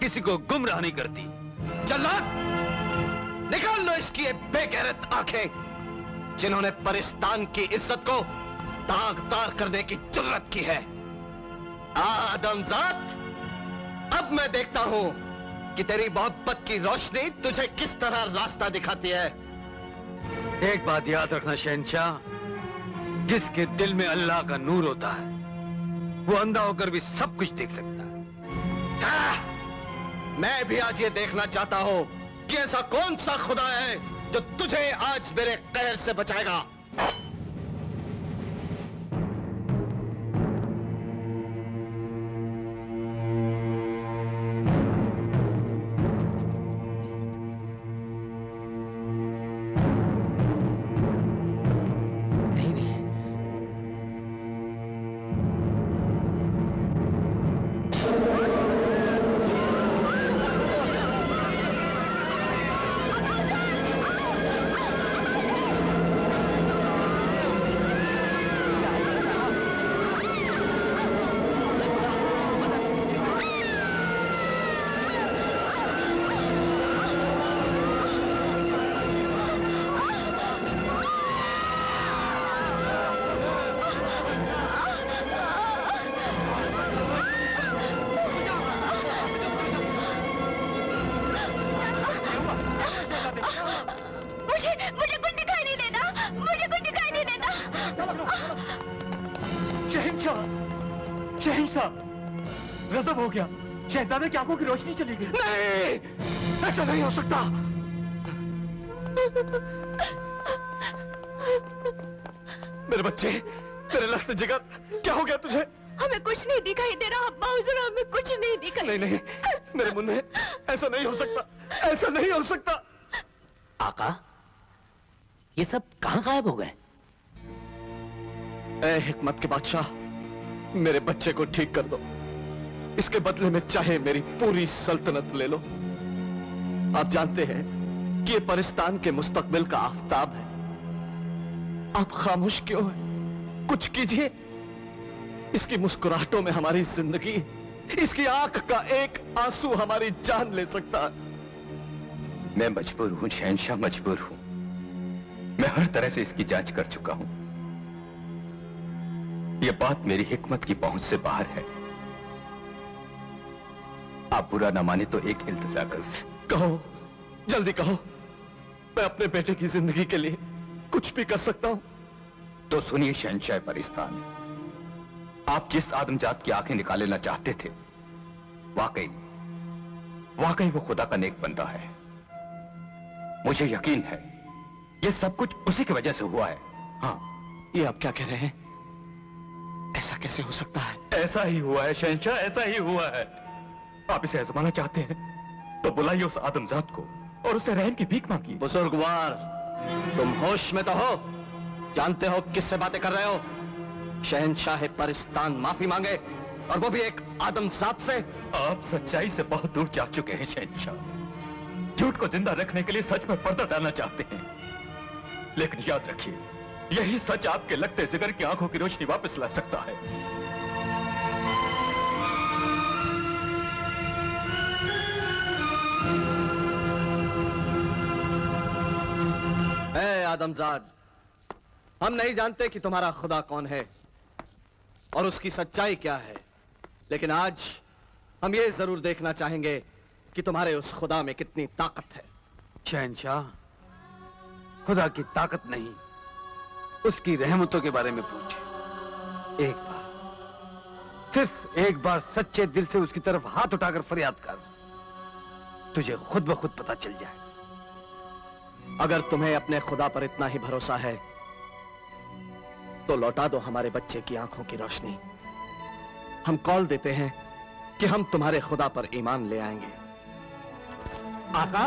किसी को गुमराह नहीं करती। जल्लाद, निकाल लो इसकी ये बेगैरत आंखें जिन्होंने परिस्तान की इज्जत को दागदार करने की जुर्रत की है। आदमजात, अब मैं देखता हूं कि तेरी मोहब्बत की रोशनी तुझे किस तरह रास्ता दिखाती है। एक बात याद रखना शहंशाह, जिसके दिल में अल्लाह का नूर होता है वो अंधा होकर भी सब कुछ देख सकता है। मैं भी आज ये देखना चाहता हूं कि ऐसा कौन सा खुदा है जो तुझे आज मेरे कहर से बचाएगा। शहंशाह, शहंशाह, गजब हो गया। शहजादे की आंखों की रोशनी चली गई। नहीं, ऐसा नहीं हो सकता। मेरे बच्चे, तेरे लख्त जिगर, क्या हो गया तुझे? हमें कुछ नहीं दिखाई दे रहा अब्बा हुजूर, हमें कुछ नहीं दिखाई। नहीं नहीं, मेरे मुन्ने, ऐसा नहीं हो सकता, ऐसा नहीं हो सकता। आका, ये सब कहां गायब हो गए? ऐ हिकमत के बादशाह, मेरे बच्चे को ठीक कर दो। इसके बदले में चाहे मेरी पूरी सल्तनत ले लो। आप जानते हैं कि ये परिस्तान के मुस्तकबिल का आफताब है। आप खामोश क्यों हैं? कुछ कीजिए। इसकी मुस्कुराहटों में हमारी जिंदगी, इसकी आंख का एक आंसू हमारी जान ले सकता है। मैं मजबूर हूं शहंशाह, मजबूर हूं। मैं हर तरह से इसकी जांच कर चुका हूं। यह बात मेरी हिकमत की पहुंच से बाहर है। आप बुरा ना माने तो एक इल्तिजा करूं। कहो, जल्दी कहो। मैं अपने बेटे की जिंदगी के लिए कुछ भी कर सकता हूं। तो सुनिए शहंशाह परिस्तान, आप जिस आदमजात की आंखें निकालना चाहते थे, वाकई वो खुदा का नेक बंदा है। मुझे यकीन है ये सब कुछ उसी की वजह से हुआ है। हाँ, ये आप क्या कह रहे हैं? ऐसा कैसे हो सकता है? ऐसा ही हुआ है शहंशाह, ऐसा ही हुआ है। आप इसे आजमाना चाहते हैं तो बुलाइए उस आदमजात को और उससे रहम की भीख मांगिए। बुजुर्गवार, तुम होश में तो हो? जानते हो किससे बातें कर रहे हो? शहंशाह परिस्तान माफी मांगे, और वो भी एक आदमजात से। आप सच्चाई से बहुत दूर जा चुके हैं शहंशाह। झूठ को जिंदा रखने के लिए सच में पर्दा डालना चाहते हैं, लेकिन याद रखिए, यही सच आपके लगते जिगर की आंखों की रोशनी वापस ला सकता है। ऐ आदमजाद, हम नहीं जानते कि तुम्हारा खुदा कौन है और उसकी सच्चाई क्या है, लेकिन आज हम ये जरूर देखना चाहेंगे कि तुम्हारे उस खुदा में कितनी ताकत है। शहंशाह, खुदा की ताकत नहीं, उसकी रहमतों के बारे में पूछे। एक बार, सिर्फ एक बार सच्चे दिल से उसकी तरफ हाथ उठाकर फरियाद कर, तुझे खुद ब खुद पता चल जाए। अगर तुम्हें अपने खुदा पर इतना ही भरोसा है तो लौटा दो हमारे बच्चे की आंखों की रोशनी। हम कॉल देते हैं कि हम तुम्हारे खुदा पर ईमान ले आएंगे। आका,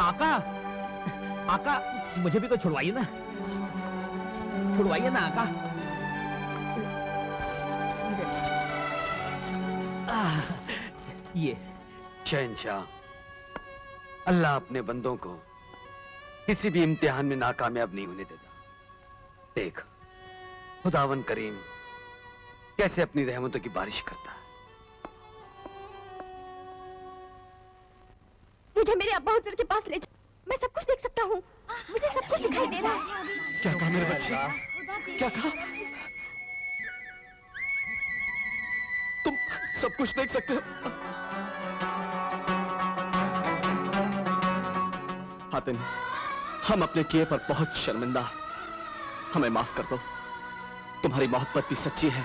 आका, आका, मुझे भी तो छुड़वाइए ना, छुड़वाइए ना आका। ये शहंशाह, अल्लाह अपने बंदों को किसी भी इम्तिहान में नाकामयाब नहीं होने देता। देख, खुदावन करीम कैसे अपनी रहमतों की बारिश करता है। मुझे मेरे अब्बा हुजूर के पास ले जाओ, मैं सब कुछ देख सकता हूँ। मुझे सब कुछ दिखाई दे रहा है। क्या कहा मेरे बच्चे? क्या कहा? तुम सब कुछ देख सकते हो? हातिम, हम अपने किए पर बहुत शर्मिंदा हैं। हमें माफ कर दो। तुम्हारी मोहब्बत भी सच्ची है,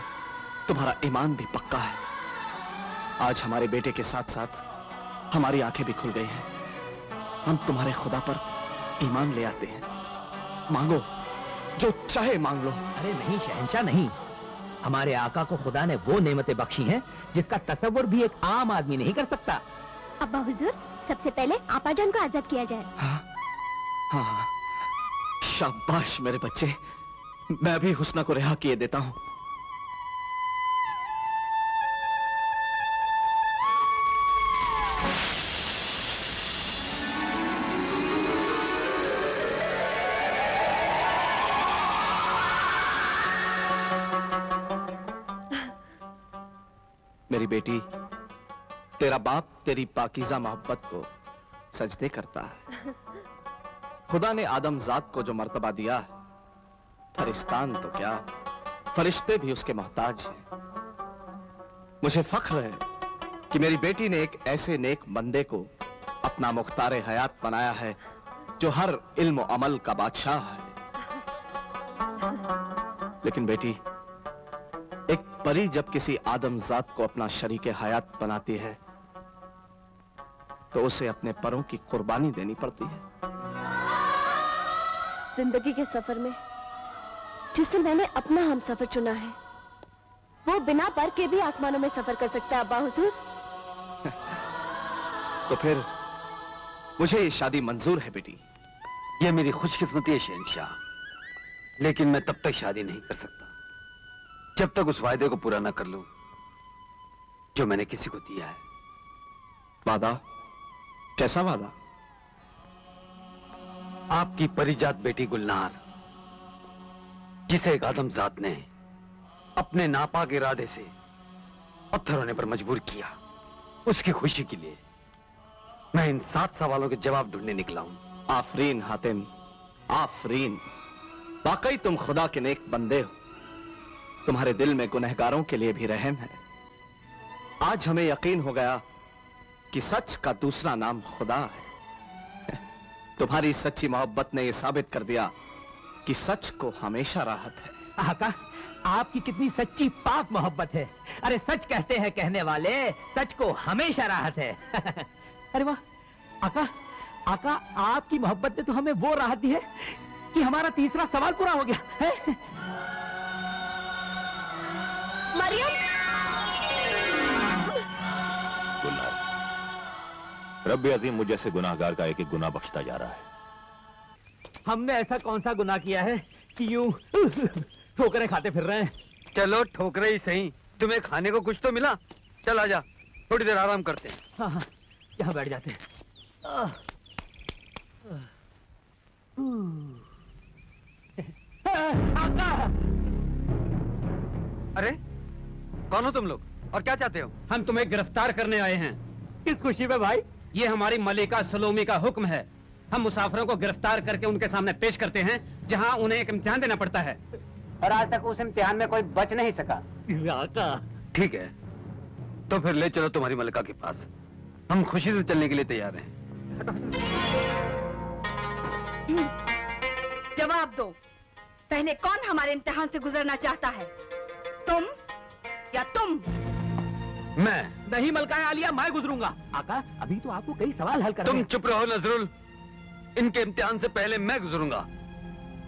तुम्हारा ईमान भी पक्का है। आज हमारे बेटे के साथ साथ हमारी आंखें भी खुल गई हैं। हम तुम्हारे खुदा पर ईमान ले आते हैं। मांगो, जो चाहे मांग लो। अरे नहीं शहंशाह, नहीं। हमारे आका को खुदा ने वो नेमतें बख्शी हैं जिसका तसव्वुर भी एक आम आदमी नहीं कर सकता। अब्बा हुजूर, सबसे पहले आपाजान को आजाद किया जाए। हाँ, शाबाश मेरे बच्चे। मैं भी हुस्ना को रिहा किए देता हूं। मेरी बेटी, तेरा बाप तेरी पाकीज़ा मोहब्बत को सजदे करता है। खुदा ने आदमजात को जो मर्तबा दिया है, फरिश्तान तो क्या, फरिश्ते भी उसके मोहताज हैं। मुझे फख्र है कि मेरी बेटी ने एक ऐसे नेक बंदे को अपना मुख्तार हयात बनाया है जो हर इल्म और अमल का बादशाह है। लेकिन बेटी, एक परी जब किसी आदमजात को अपना शरीके हयात बनाती है तो उसे अपने परों की कुर्बानी देनी पड़ती है। जिंदगी के सफर में जिसे मैंने अपना हम सफर चुना है, वो बिना पर के भी आसमानों में सफर कर सकता है अब्बा हुजूर। तो फिर मुझे ये शादी मंजूर है बेटी। ये मेरी खुशकिस्मती है शहंशाह, लेकिन मैं तब तक शादी नहीं कर सकता जब तक उस वायदे को पूरा ना कर लूं जो मैंने किसी को दिया है। वादा? कैसा वादा? आपकी परिजात बेटी गुलनार, जिसे एक आदमजात ने अपने नापाक इरादे से पत्थर होने पर मजबूर किया, उसकी खुशी के लिए मैं इन 7 सवालों के जवाब ढूंढने निकला हूं। आफरीन हातिम, आफरीन। वाकई तुम खुदा के नेक बंदे हो। तुम्हारे दिल में गुनहगारों के लिए भी रहम है। आज हमें यकीन हो गया कि सच का दूसरा नाम खुदा है। तुम्हारी सच्ची मोहब्बत ने यह साबित कर दिया कि सच को हमेशा राहत है। आका, आपकी कितनी सच्ची पाक मोहब्बत है। अरे सच कहते हैं कहने वाले, सच को हमेशा राहत है। अरे वाह आका, आका आपकी मोहब्बत ने तो हमें वो राहत दी है कि हमारा तीसरा सवाल पूरा हो गया है। मरियम! गुलनार, रब्बे अजीम मुझे से गुनाहगार का एक एक गुनाह बख्शता जा रहा है। हमने ऐसा कौन सा गुनाह किया है कि यूं ठोकरें खाते फिर रहे हैं? चलो ठोकरे ही सही, तुम्हें खाने को कुछ तो मिला। चल आजा, थोड़ी देर आराम करते हैं। हाँ हाँ, यहाँ बैठ जाते हैं। आका! अरे कौन हो तुम लोग और क्या चाहते हो? हम तुम्हें गिरफ्तार करने आए हैं। किस खुशी में भाई? ये हमारी मलिका सलोमी का हुक्म है। हम मुसाफिरों को गिरफ्तार करके उनके सामने पेश करते हैं, जहां उन्हें एक इम्तिहान देना पड़ता है, और आज तक उस इम्तिहान में कोई बच नहीं सका। आका! ठीक है, तो फिर ले चलो तुम्हारी मलिका के पास। हम खुशी से चलने के लिए तैयार हैं। जवाब दो, पहले कौन हमारे इम्तिहान से गुजरना चाहता है, तुम या तुम? मैं। नहीं मलकाए आलिया, मैं गुजरूंगा। आका, अभी तो आपको कई सवाल हल करने तुम हैं। चुप रहो नजरुल, इनके इम्तिहान से पहले मैं गुजरूंगा।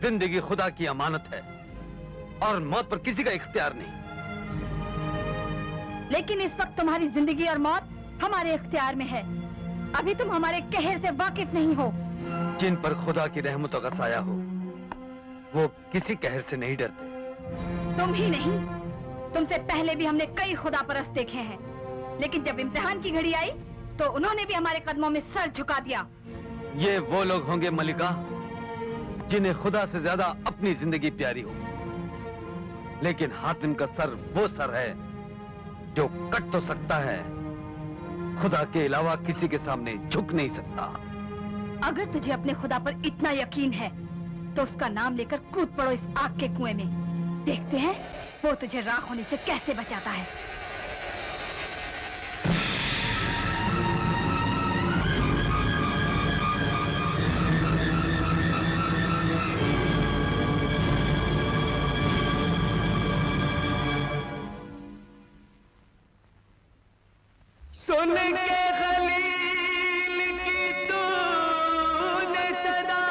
जिंदगी खुदा की अमानत है और मौत पर किसी का इख्तियार नहीं। लेकिन इस वक्त तुम्हारी जिंदगी और मौत हमारे इख्तियार में है। अभी तुम हमारे कहर से वाकिफ नहीं हो। जिन पर खुदा की रहमतों का साया हो वो किसी कहर से नहीं डरते। तुम ही नहीं, तुमसे पहले भी हमने कई खुदा परस्त देखे हैं, लेकिन जब इम्तिहान की घड़ी आई तो उन्होंने भी हमारे कदमों में सर झुका दिया। ये वो लोग होंगे मलिका जिन्हें खुदा से ज्यादा अपनी जिंदगी प्यारी हो, लेकिन हातिम का सर वो सर है जो कट तो सकता है, खुदा के अलावा किसी के सामने झुक नहीं सकता। अगर तुझे अपने खुदा पर इतना यकीन है तो उसका नाम लेकर कूद पड़ो इस आग के कुएं में। देखते हैं वो तुझे राख होने से कैसे बचाता है। सुन के खलील की तूने सदा,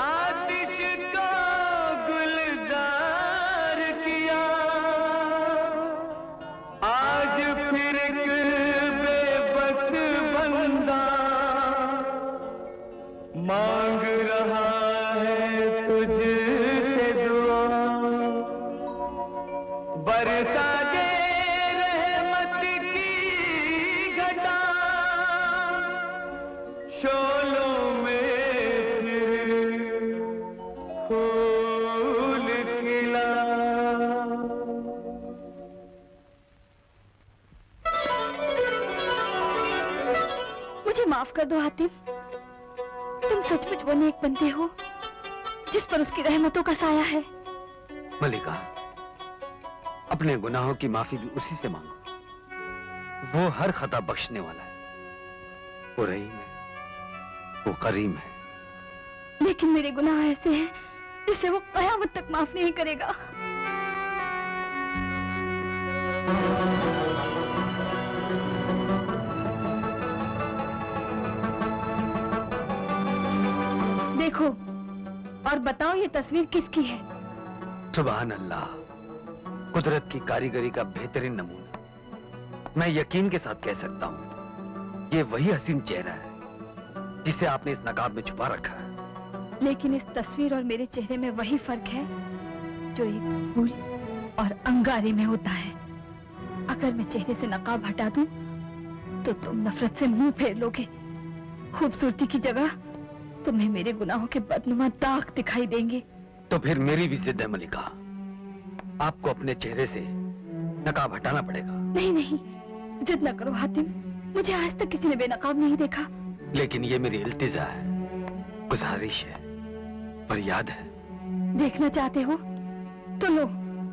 आतिश को गुलजार किया। आज फिर एक बेबस बंदा मांग रहा है तुझसे दुआ। बरसा दे शोलों में फिर फूल खिला। मुझे माफ कर दो हातिम, तुम सचमुच वो नेक बंदे हो जिस पर उसकी रहमतों का साया है। मलिका, अपने गुनाहों की माफी भी उसी से मांगो, वो हर खता बख्शने वाला है। वो रहीम है, वो करीम है। लेकिन मेरे गुनाह ऐसे हैं जिसे वो कयामत तक माफ नहीं करेगा। देखो और बताओ ये तस्वीर किसकी है? सुभान अल्लाह, कुदरत की कारीगरी का बेहतरीन नमूना। मैं यकीन के साथ कह सकता हूँ ये वही हसीन चेहरा है जिसे आपने इस नकाब में छुपा रखा है। लेकिन इस तस्वीर और मेरे चेहरे में वही फर्क है जो एक फूल और अंगारे में होता है। अगर मैं चेहरे से नकाब हटा दूं, तो तुम नफरत से मुंह फेर लोगे। खूबसूरती की जगह तुम्हें मेरे गुनाहों के बदनुमा दाग दिखाई देंगे। तो फिर मेरी भी जिद है मलिका, आपको अपने चेहरे से नकाब हटाना पड़ेगा। नहीं नहीं, जिद न करो हातिम, मुझे आज तक किसी ने बेनकाब नहीं देखा। लेकिन ये मेरी इल्तिजा है, गुजारिश है, पर याद है। देखना चाहते हो तो लो,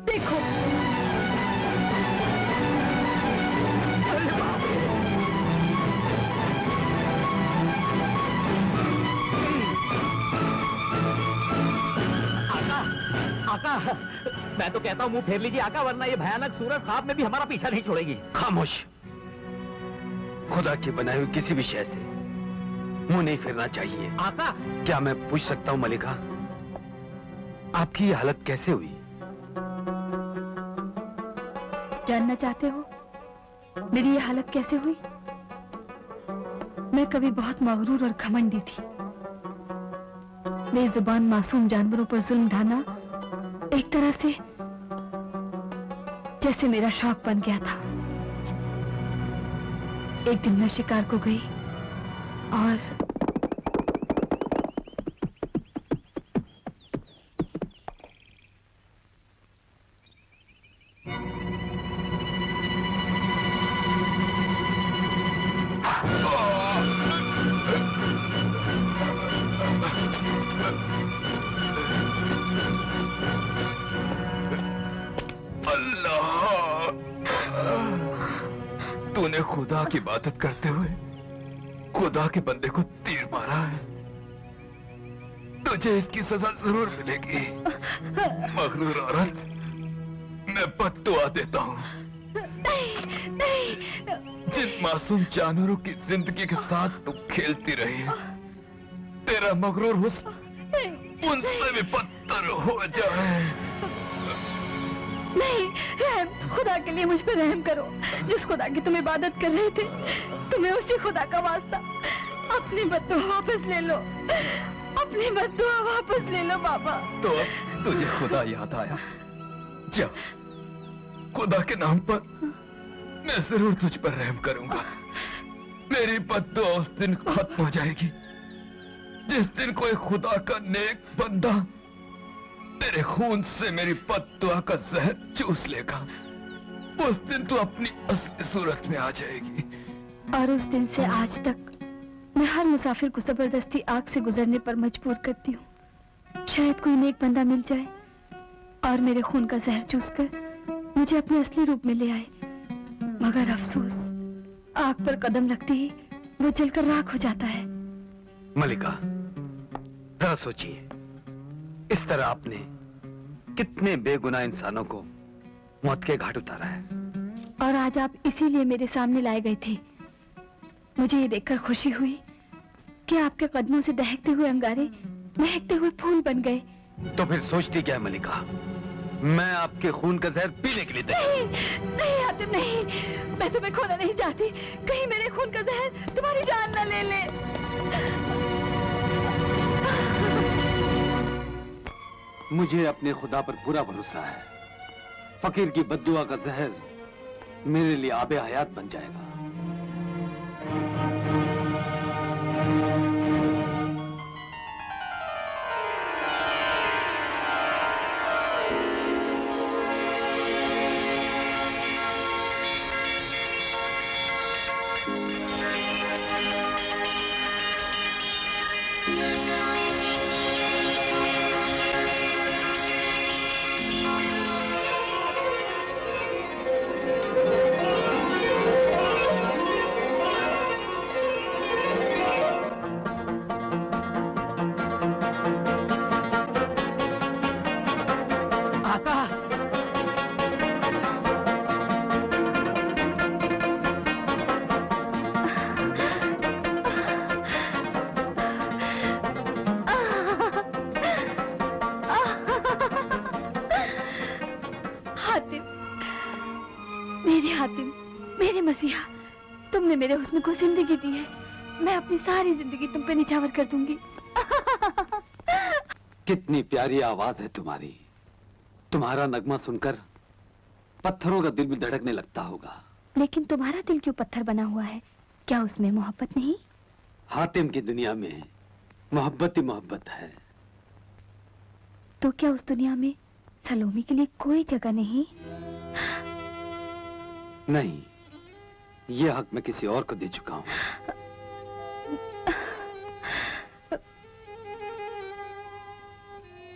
देखो। आका, मैं तो कहता हूँ मुंह फेर लीजिए आका, वरना ये भयानक सूरत ख्वाब में भी हमारा पीछा नहीं छोड़ेगी। खामोश। खुदा की बनाई हुई किसी भी शय से मुंह नहीं फेरना चाहिए। आका, क्या मैं पूछ सकता हूँ मलिका, आपकी ये हालत कैसे हुई? जानना चाहते हो मेरी ये हालत कैसे हुई? मैं कभी बहुत मगरूर और घमंडी थी। बेजुबान मासूम जानवरों पर जुल्म ढाना एक तरह से जैसे मेरा शौक बन गया था। एक दिन मैं शिकार को गई और तूने खुदा की इबादत करते हुए खुदा के बंदे को तीर मारा है। तुझे इसकी सजा जरूर मिलेगी। मगरूर औरत, मैं बद्दुआ देता हूँ। जिन मासूम जानवरों की जिंदगी के साथ तू खेलती रही है, तेरा मगरूर हुस्न उनसे भी बदतर हो जाए। नहीं, रहम, खुदा के लिए मुझ पर रहम करो। जिस खुदा की तुम इबादत कर रहे थे, तुम्हें उसी खुदा का वास्ता। अपनी बद्दुआ वापस ले लो, अपनी बद्दुआ वापस ले लो बाबा। तो अब तुझे खुदा याद आया। जा, खुदा के नाम पर मैं जरूर तुझ पर रहम करूंगा। मेरी बद्दुआ उस दिन खत्म हो जाएगी जिस दिन कोई खुदा का नेक बंदा तेरे खून से मेरी बद्दुआ का जहर चूस लेगा। उस दिन तू अपनी असली सूरत में आ जाएगी। और उस दिन से आज तक मैं हर मुसाफिर को जबरदस्ती आग से गुजरने पर मजबूर करती हूँ। शायद कोई नेक बंदा मिल जाए और मेरे खून का जहर चूसकर मुझे अपने असली रूप में ले आए। मगर अफसोस, आग पर कदम रखते ही वो जलकर राख हो जाता है। मलिका, जरा सोचिए, इस तरह आपने कितने बेगुनाह इंसानों को मौत के घाट उतारा है। और आज आप इसीलिए मेरे सामने लाए गए थे। मुझे ये देखकर खुशी हुई कि आपके कदमों से दहकते हुए अंगारे महकते हुए फूल बन गए। तो फिर सोचती क्या है मलिका, मैं आपके खून का जहर पीने के लिए नहीं, नहीं हातिम, नहीं, मैं तुम्हें खोना नहीं चाहती। कहीं मेरे खून का जहर तुम्हारी जान न ले ले। मुझे अपने खुदा पर पूरा भरोसा है। फकीर की बद्दुआ का जहर मेरे लिए आबे हयात बन जाएगा। हातिम, मेरे मसीहा, तुमने मेरे हुस्न को जिंदगी दी है। मैं अपनी सारी जिंदगी तुम पे निछावर कर दूंगी। कितनी प्यारी आवाज है तुम्हारी। तुम्हारा नगमा सुनकर पत्थरों का दिल भी धड़कने लगता होगा। लेकिन तुम्हारा दिल क्यों पत्थर बना हुआ है? क्या उसमें मोहब्बत नहीं? हातिम की दुनिया में मोहब्बत ही मोहब्बत है। तो क्या उस दुनिया में सलोमी के लिए कोई जगह नहीं? नहीं, ये हक मैं किसी और को दे चुका हूं।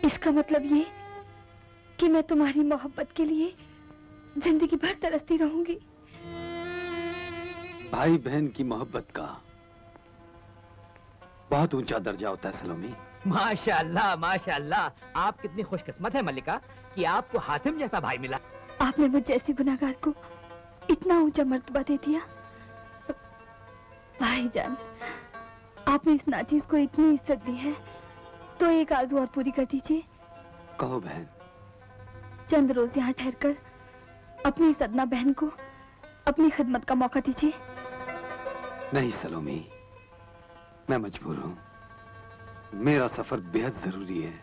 इसका मतलब ये कि मैं तुम्हारी मोहब्बत के लिए जिंदगी भर तरसती रहूंगी। भाई बहन की मोहब्बत का बहुत ऊंचा दर्जा होता है सलोमी। माशाअल्लाह माशाअल्लाह, आप कितनी खुशकिस्मत है मल्लिका कि आपको हातिम जैसा भाई मिला। आपने मुझ जैसी गुनाहगार को इतना ऊंचा मर्तबा दे दिया। भाईजान, आपने इस नाचीज को इतनी इज्जत दी है, तो एक आरज़ू और पूरी कर दीजिए। कहो बहन। चंद रोज यहाँ ठहरकर अपनी इस अदना बहन को अपनी खिदमत का मौका दीजिए। नहीं सलोमी, मैं मजबूर हूं। मेरा सफर बेहद जरूरी है।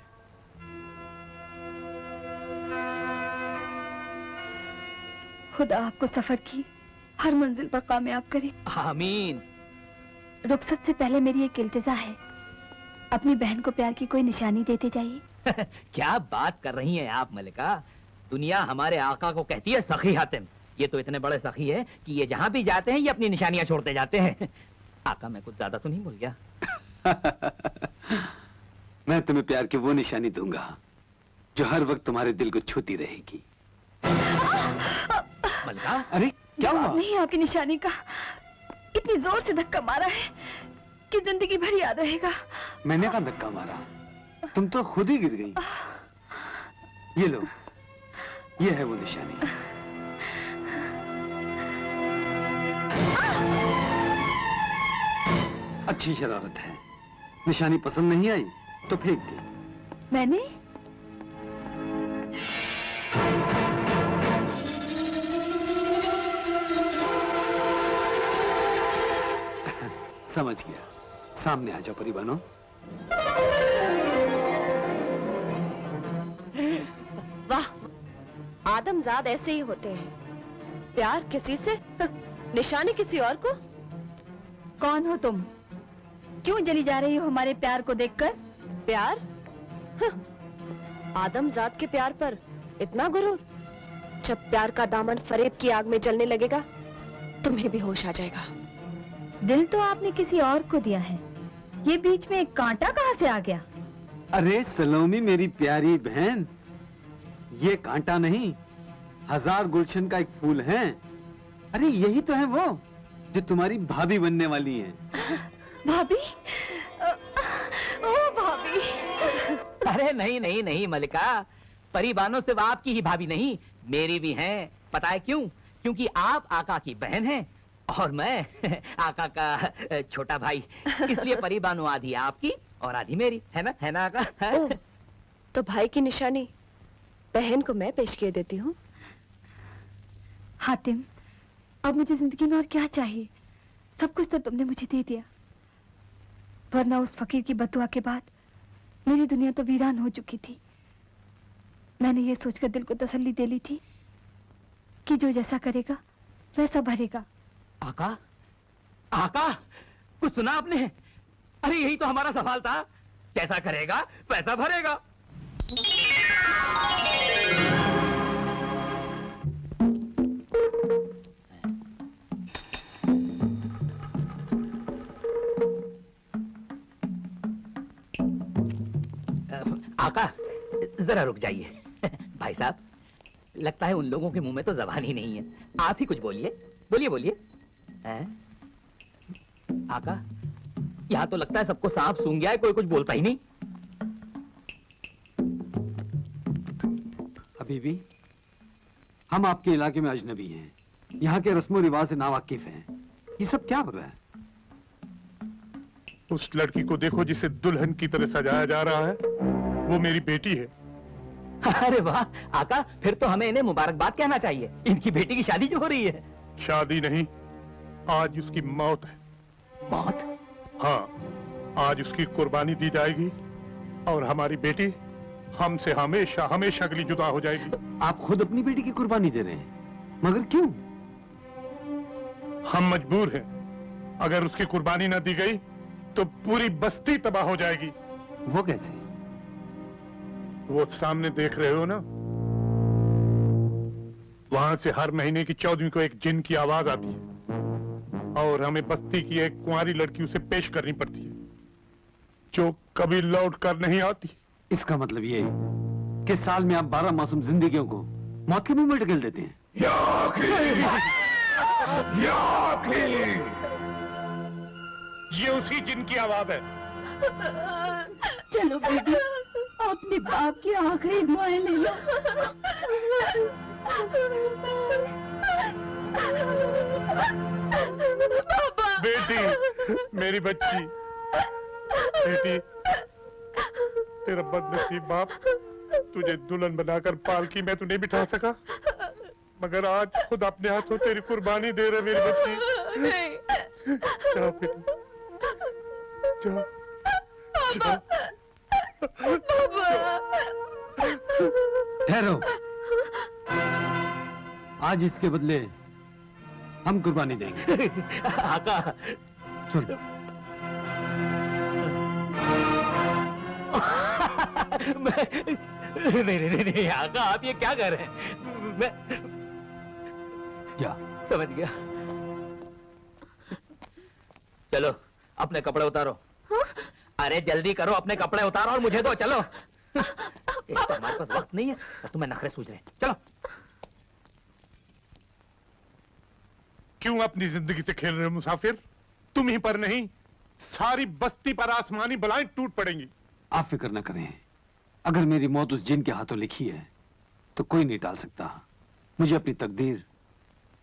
खुदा आपको सफर की हर मंजिल पर कामयाब करे। आमीन। रुखसत से पहले मेरी एक इल्तिजा है, अपनी बहन को प्यार की कोई निशानी देते जाइए। क्या बात कर रही हैं आप मल्लिका? दुनिया हमारे आका को कहती है सखी हातिम। ये तो इतने बड़े सखी है कि ये जहां भी जाते हैं ये अपनी निशानियां छोड़ते जाते हैं। आका, मैं कुछ ज्यादा तो नहीं भूल गया? मैं तुम्हें प्यार की वो निशानी दूंगा जो हर वक्त तुम्हारे दिल को छूती रहेगी। मल्लिका, अरे क्या हुआ? नहीं, आपकी निशानी का इतनी जोर से धक्का मारा है कि जिंदगी भर याद रहेगा। मैंने कहा धक्का मारा? तुम तो खुद ही गिर गई। ये लो, ये है वो निशानी। अच्छी शरारत है। निशानी पसंद नहीं आई तो फेंक दी। मैंने? समझ गया। सामने आ जाओ परिवानो। वाह, आदमजाद ऐसे ही होते हैं। प्यार किसी से, निशानी किसी और को। कौन हो तुम? क्यों जली जा रही हो हमारे प्यार को देखकर? प्यार? आदमजाद के प्यार पर इतना गुरूर? जब प्यार का दामन फरेब की आग में जलने लगेगा, तुम्हें भी होश आ जाएगा। दिल तो आपने किसी और को दिया है, ये बीच में एक कांटा कहाँ से आ गया? अरे सलोमी मेरी प्यारी बहन, ये कांटा नहीं, हजार गुलशन का एक फूल है। अरे यही तो है वो जो तुम्हारी भाभी बनने वाली है। भाभी? ओ भाभी। अरे नहीं नहीं नहीं मल्लिका, परिवानों से आपकी ही भाभी नहीं, मेरी भी हैं। पता है क्यों? क्योंकि आप आका की बहन हैं और मैं आका का छोटा भाई, इसलिए परिवानों आधी आपकी और आधी मेरी, है ना आका? तो भाई की निशानी बहन को मैं पेश किए देती हूँ। हातिम, अब मुझे जिंदगी में और क्या चाहिए? सब कुछ तो तुमने मुझे दे दिया, वरना उस फकीर की बददुआ के बाद मेरी दुनिया तो वीरान हो चुकी थी। मैंने ये सोचकर दिल को तसल्ली दे ली थी कि जो जैसा करेगा वैसा भरेगा। आका, आका, कुछ सुना आपने? अरे यही तो हमारा सवाल था, जैसा करेगा वैसा भरेगा। आका, जरा रुक जाइए। भाई साहब, लगता है उन लोगों के मुंह में तो जबान ही नहीं है। आप ही कुछ बोलिए, बोलिए। आका, यहाँ तो लगता है सबको सांप सूंघ गया है, कोई कुछ बोलता ही नहीं। हबीबी, हम आपके इलाके में अजनबी हैं, यहाँ के रस्मो रिवाज से नावाकिफ हैं। ये सब क्या हो रहा है? उस लड़की को देखो जिसे दुल्हन की तरह सजाया जा रहा है, वो मेरी बेटी है। अरे वाह आका, फिर तो हमें इन्हें मुबारकबाद कहना चाहिए। इनकी बेटी की शादी जो हो रही है। शादी नहीं, आज उसकी मौत है। मौत? हाँ, आज उसकी कुर्बानी दी जाएगी और हमारी बेटी हमसे हमेशा हमेशा के लिए जुदा हो जाएगी। आप खुद अपनी बेटी की कुर्बानी दे रहे हैं, मगर क्यों? हम मजबूर हैं। अगर उसकी कुर्बानी ना दी गई तो पूरी बस्ती तबाह हो जाएगी। वो कैसे? वो सामने देख रहे हो ना, वहां से हर महीने की 14वीं को एक जिन की आवाज आती है और हमें बस्ती की एक कुंवारी लड़की उसे पेश करनी पड़ती है, जो कभी लौट कर नहीं आती। इसका मतलब ये कि साल में आप 12 मासूम जिंदगियों को मौत के मुंह में ढकेल देते हैं। ये उसी जिन की आवाज है। चलो बेटी, अपने बाप की आखिरी दुआएं ले लो। बेटी, मेरी बच्ची, बेटी, तेरा बदनसीब बाप तुझे दुल्हन बनाकर पालकी में तो नहीं बिठा सका, मगर आज खुद अपने हाथों तेरी कुर्बानी दे रहे मेरी बच्ची। जाओ बेटी, जाओ, जाओ। ठहरो, आज इसके बदले हम कुर्बानी देंगे। आका, सुन, नहीं आका, आप ये क्या कर रहे हैं? मैं क्या समझ गया। चलो अपने कपड़े उतारो। अरे जल्दी करो, अपने कपड़े उतारो और मुझे दो। चलो, एक तो हमारे पास वक्त नहीं है और तुम्हें नखरे सूझ रहे हैं। चलो। क्यों अपनी जिंदगी से खेल रहे हो मुसाफिर? तुम ही पर नहीं, सारी बस्ती पर आसमानी बलाएं टूट पड़ेंगी। आप फिक्र न करें, अगर मेरी मौत उस जिन के हाथों लिखी है तो कोई नहीं टाल सकता। मुझे अपनी तकदीर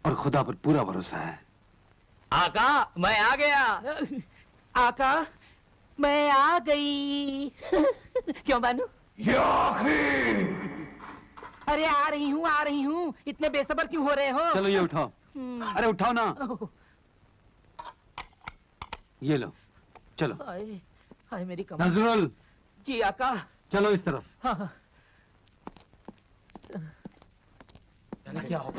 और खुदा पर पूरा भरोसा है। आका, मैं आ गया। आका, मैं आ गई। क्यों बानू? अरे आ रही हूँ। इतने बेसब्र क्यों हो रहे हो? चलो ये उठाओ। अरे उठाओ ना। ये लो, चलो। हाय, हाय मेरी कमर। नजरुल, जी आका। चलो इस तरफ। हाँ, हाँ। क्या हो?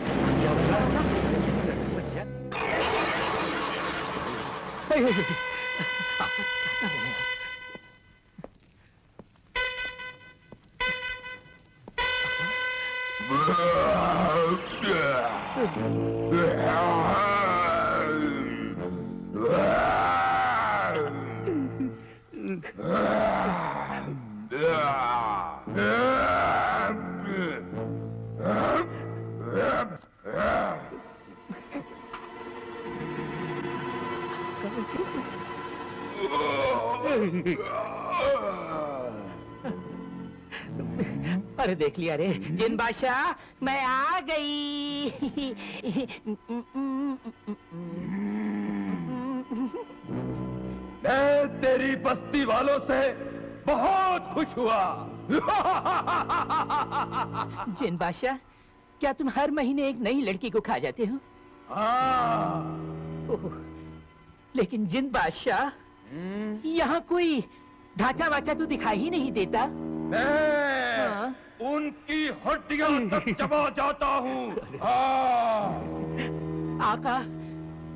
अरे देख लिया रे जिन बादशाह, मैं आ गई। मैं तेरी बस्ती वालों से बहुत खुश हुआ। जिन बादशाह, क्या तुम हर महीने एक नई लड़की को खा जाते हो? हाँ। लेकिन जिन बादशाह, यहाँ कोई ढांचा वाचा तो दिखाई ही नहीं देता। मैं उनकी हड्डियां तक चबा जाता हूँ। हाँ। आका,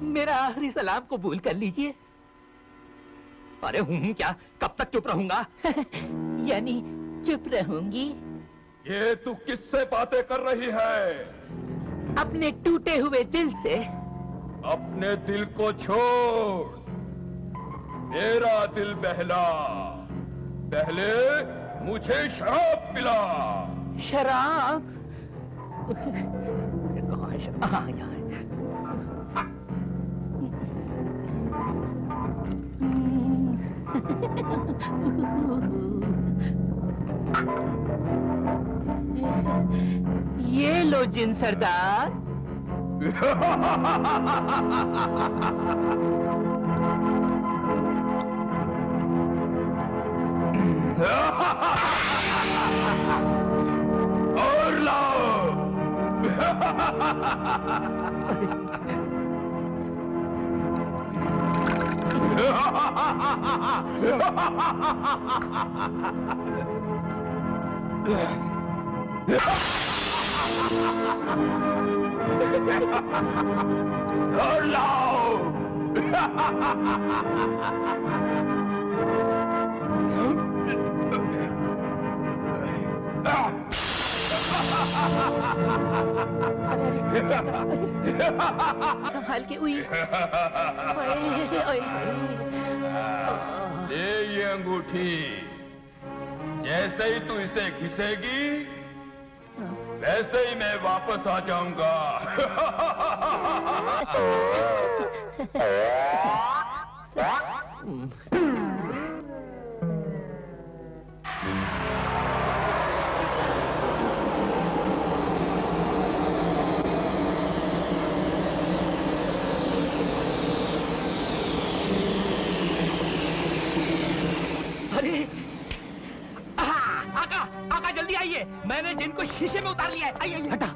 मेरा आखिरी सलाम कबूल कर लीजिए। अरे हूँ क्या, कब तक चुप रहूंगा? यानी चुप रहूंगी। ये तू किससे बातें कर रही है? अपने टूटे हुए दिल से। अपने दिल को छोड़, मेरा दिल बहला। पहले मुझे शराब पिला। शराब? हाँ, यहाँ। ये लो जिन सरदार। और लाओ। और लाओ। संभाल के हुई। ये अंगूठी, जैसे ही तू इसे घिसेगी वैसे ही मैं वापस आ जाऊंगा। अरे आका आका जल्दी आइए, मैंने जिनको शीशे में उतार लिया है। आइए आइए हटा।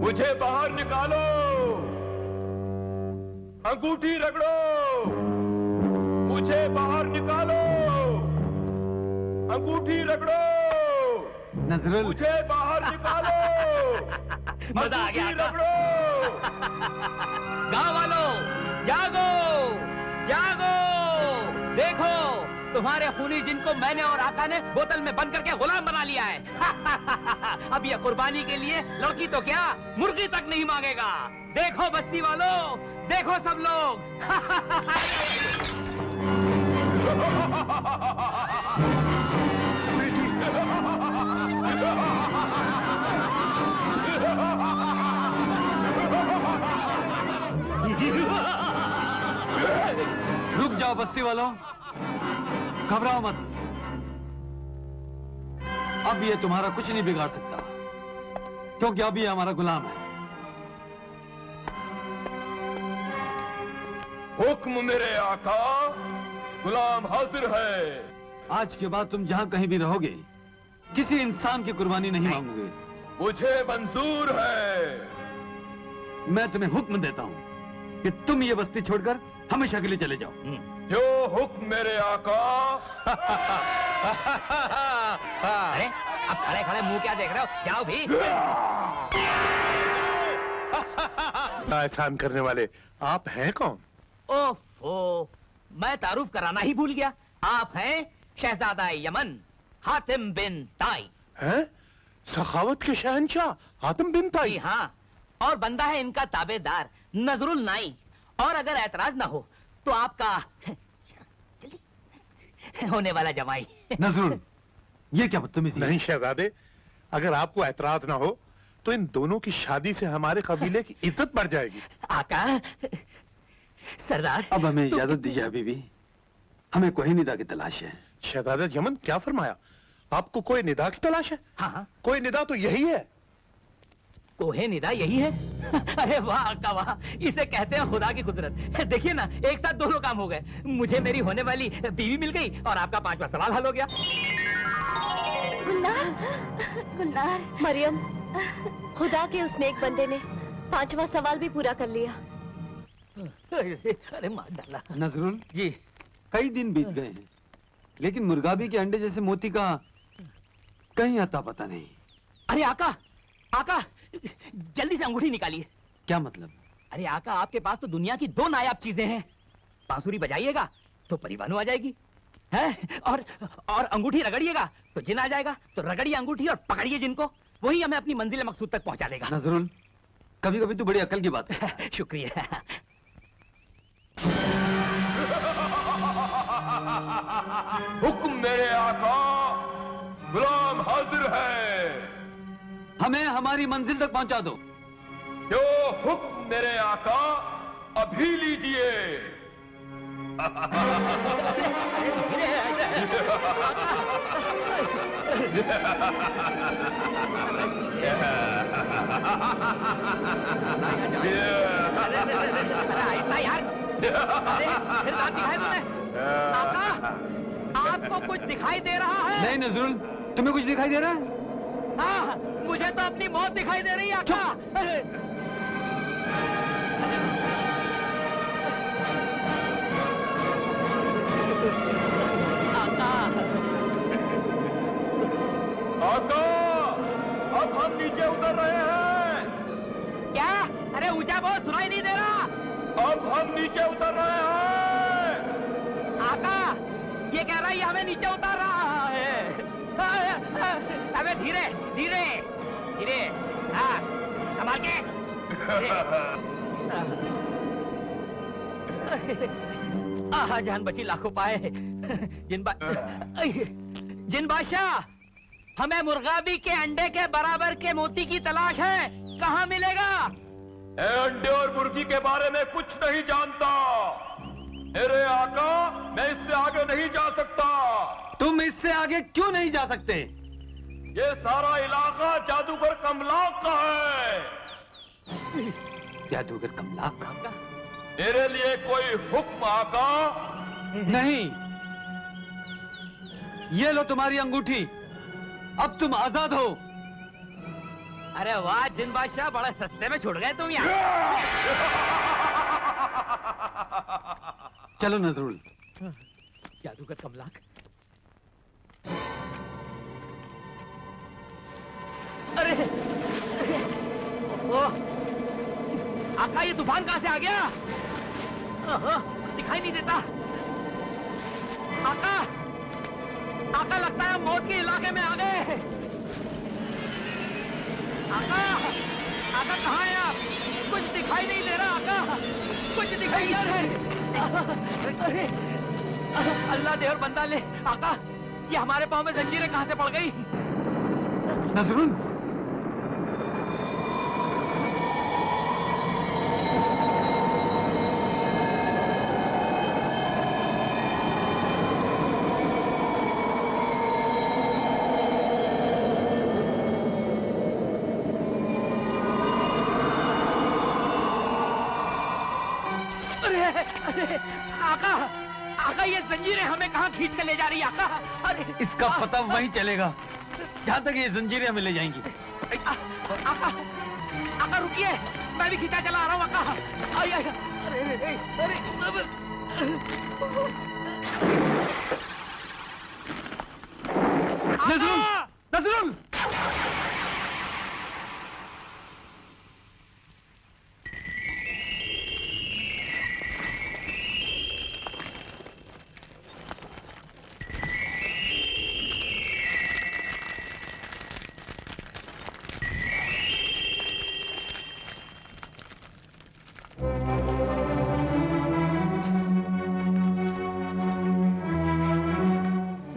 मुझे बाहर निकालो, अंगूठी रगड़ो, मुझे बाहर निकालो, अंगूठी रगड़ो, नजरुल, मुझे बाहर निकालो, मजा आ गया आका। रगड़ो। गांव वालों जागो जागो, देखो तुम्हारे खूनी जिनको मैंने और आका ने बोतल में बंद करके गुलाम बना लिया है। अब ये कुर्बानी के लिए लड़की तो क्या मुर्गी तक नहीं मांगेगा। देखो बस्ती वालों, देखो सब लोग। रुक जाओ बस्ती वालों, घबराओ मत। अब ये तुम्हारा कुछ नहीं बिगाड़ सकता, क्योंकि अब ये हमारा गुलाम है। हुक्म मेरे आका, गुलाम हाजिर है। आज के बाद तुम जहां कहीं भी रहोगे, किसी इंसान की कुर्बानी नहीं मांगोगे। मुझे मंजूर है। मैं तुम्हें हुक्म देता हूं कि तुम ये बस्ती छोड़कर हमेशा के लिए चले जाओ। जो हुक्म मेरे आका। अरे अब खड़े खड़े मुंह क्या देख रहे हो, जाओ भी। एहसान करने वाले आप हैं कौन? ओफो, मैं तारुफ कराना ही भूल गया। आप हैं शहजादा यमन हातिम बिन ताई। हैं? सखावत के शहंशाह हातिम बिन ताई। जी हाँ, और बंदा है इनका ताबेदार नजरुल नाई। और अगर ऐतराज ना हो तो आपका होने वाला जमाई। नजरुल, ये क्या बदतमीजी? नहीं शहजादे, अगर आपको ऐतराज ना हो तो इन दोनों की शादी से हमारे कबीले की इज्जत बढ़ जाएगी। आका, सरदार, अब हमें इजाजत दीजिए हबीबी, हमें कोई निदा की तलाश है। शहजादा यमन, क्या फरमाया? आपको कोई निदा की तलाश है? हाँ हाँ, कोई निदा तो यही है। कोहे निदा यही है। अरे वाह आका वाह, इसे कहते हैं खुदा की कुदरत। देखिए ना, एक साथ दोनों काम हो गए। मुझे मेरी होने वाली बीवी मिल गई और आपका 5वां सवाल हल हो गया। गुलनार, गुलनार, मरियम, खुदा के उस नेक बंदे ने 5वां सवाल भी पूरा कर लिया। अरे मार डाला। नजरुल जी, कई दिन बीत गए हैं, लेकिन मुर्गाबी के अंडे जैसे मोती का कहीं आता पता नहीं। अरे आका, आका, जल्दी से अंगूठी निकालिए। क्या मतलब? अरे आका, आपके पास तो दुनिया की 2 नायाब चीजें हैं। बांसुरी बजाइएगा तो परिवानू आ जाएगी, है? और अंगूठी रगड़िएगा तो जिन आ जाएगा। तो रगड़िए अंगूठी और पकड़िए जिनको, वही हमें अपनी मंजिल मकसूद तक पहुंचा देगा। नजरुल, कभी कभी तो बड़ी अकल की बात है। शुक्रिया। हुक्म मेरे आका, गुलाम हाजिर है। हमें हमारी मंजिल तक पहुंचा दो। जो हुक्म मेरे आका, अभी लीजिए। ऐसा यार, अरे फिर दांत दिखाए तूने? आका, आपको कुछ दिखाई दे रहा है? नहीं नजरुल, तुम्हें कुछ दिखाई दे रहा है? हाँ, मुझे तो अपनी मौत दिखाई दे रही है आका। अरे ऊंचा बोल, सुनाई नहीं दे रहा। अब हम नीचे उतर रहे हैं। आका, ये कह रहा है ये हमें नीचे उतार रहा है। अबे धीरे धीरे धीरे, हाँ संभाल के। आहा, जान बची लाखों पाए। जिन बादशाह, हमें मुर्गाबी के अंडे के बराबर के मोती की तलाश है, कहाँ मिलेगा? ए अंडे और मुर्गी के बारे में कुछ नहीं जानता। मेरे आका, मैं इससे आगे नहीं जा सकता। तुम इससे आगे क्यों नहीं जा सकते? ये सारा इलाका जादूगर कमलाक का है। जादूगर कमलाक का? मेरे लिए कोई हुक्म आका? नहीं। ये लो तुम्हारी अंगूठी, अब तुम आजाद हो। अरे वाह जिन बादशाह, बड़ा सस्ते में छुट गए तुम यहाँ। चलो नजरुल। जादूगर कमलाक। अरे ओह, आका ये तूफान कहां से आ गया? दिखाई नहीं देता। आका, आका लगता है मौत के इलाके में आ गए। आका, आका कहाँ है आप? कुछ दिखाई नहीं दे रहा आका, कुछ दिखाई नहीं दे रहा। अरे अल्लाह दे और बंदा ले। आका, ये हमारे पाँव में जंजीरें कहाँ से पड़ गई? नजरुल, आका, आका ये जंजीरें हमें कहाँ खींच के ले जा रही है आका? अरे इसका पता वहीं चलेगा जहाँ तक ये जंजीरें हमें ले जाएंगी। आका, आका रुकिए, मैं भी खींचा चला आ रहा हूँ आका। आई, आई, अरे अरे नजरुल, नजरुल!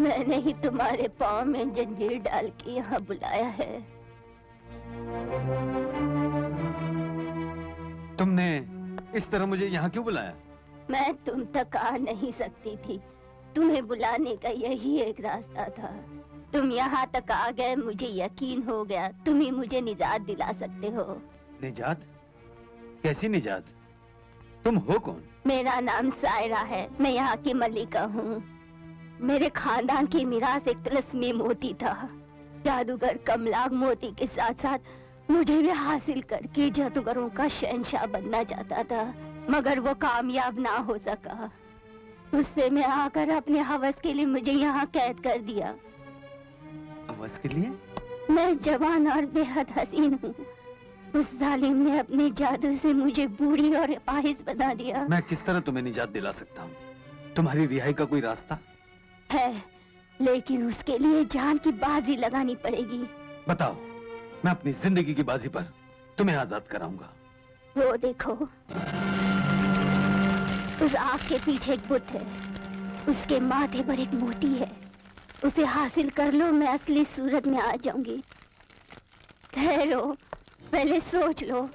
मैंने ही तुम्हारे पाँव में जंजीर डाल के यहाँ बुलाया है। तुमने इस तरह मुझे यहाँ क्यों बुलाया? मैं तुम तक आ नहीं सकती थी, तुम्हें बुलाने का यही एक रास्ता था। तुम यहाँ तक आ गए, मुझे यकीन हो गया तुम ही मुझे निजात दिला सकते हो। निजात? कैसी निजात? तुम हो कौन? मेरा नाम सायरा है, मैं यहाँ की मलिका हूँ। मेरे खानदान की मिरास एक तिलस्मी मोती था। जादूगर कमलाक मोती के साथ साथ मुझे भी हासिल करके जादूगरों का शहंशाह बनना चाहता था, मगर वो कामयाब ना हो सका। उससे मैं आकर अपने हवस के लिए मुझे यहाँ कैद कर दिया। हवस के लिए? मैं जवान और बेहद हसीन हूँ। उस जालिम ने अपने जादू से मुझे बूढ़ी और अपाहिज बना दिया। मैं किस तरह तुम्हें निजात दिला सकता हूँ? तुम्हारी रिहाई का कोई रास्ता है, लेकिन उसके लिए जान की बाजी लगानी पड़ेगी। बताओ, मैं अपनी जिंदगी की बाजी पर तुम्हें आजाद कराऊंगा। वो देखो, उस आग के पीछे एक बुत है, उसके माथे पर एक मोती है। उसे हासिल कर लो, मैं असली सूरत में आ जाऊंगी। ठहरो, पहले सोच लो।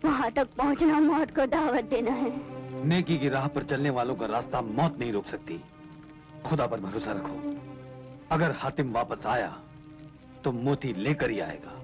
वहां तक पहुंचना मौत को दावत देना है। नेकी की राह पर चलने वालों का रास्ता मौत नहीं रोक सकती। खुदा पर भरोसा रखो, अगर हातिम वापस आया तो मोती लेकर ही आएगा।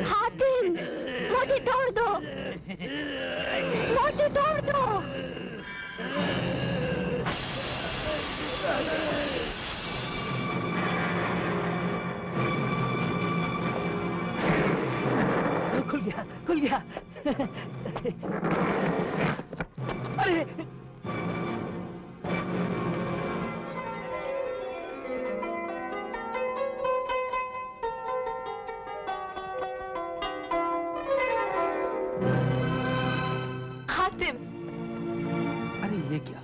हातिम, मोती तोड़ दो, मोती तोड़ दो। खुल गया, खुल गया। अरे हातिम, अरे ये क्या?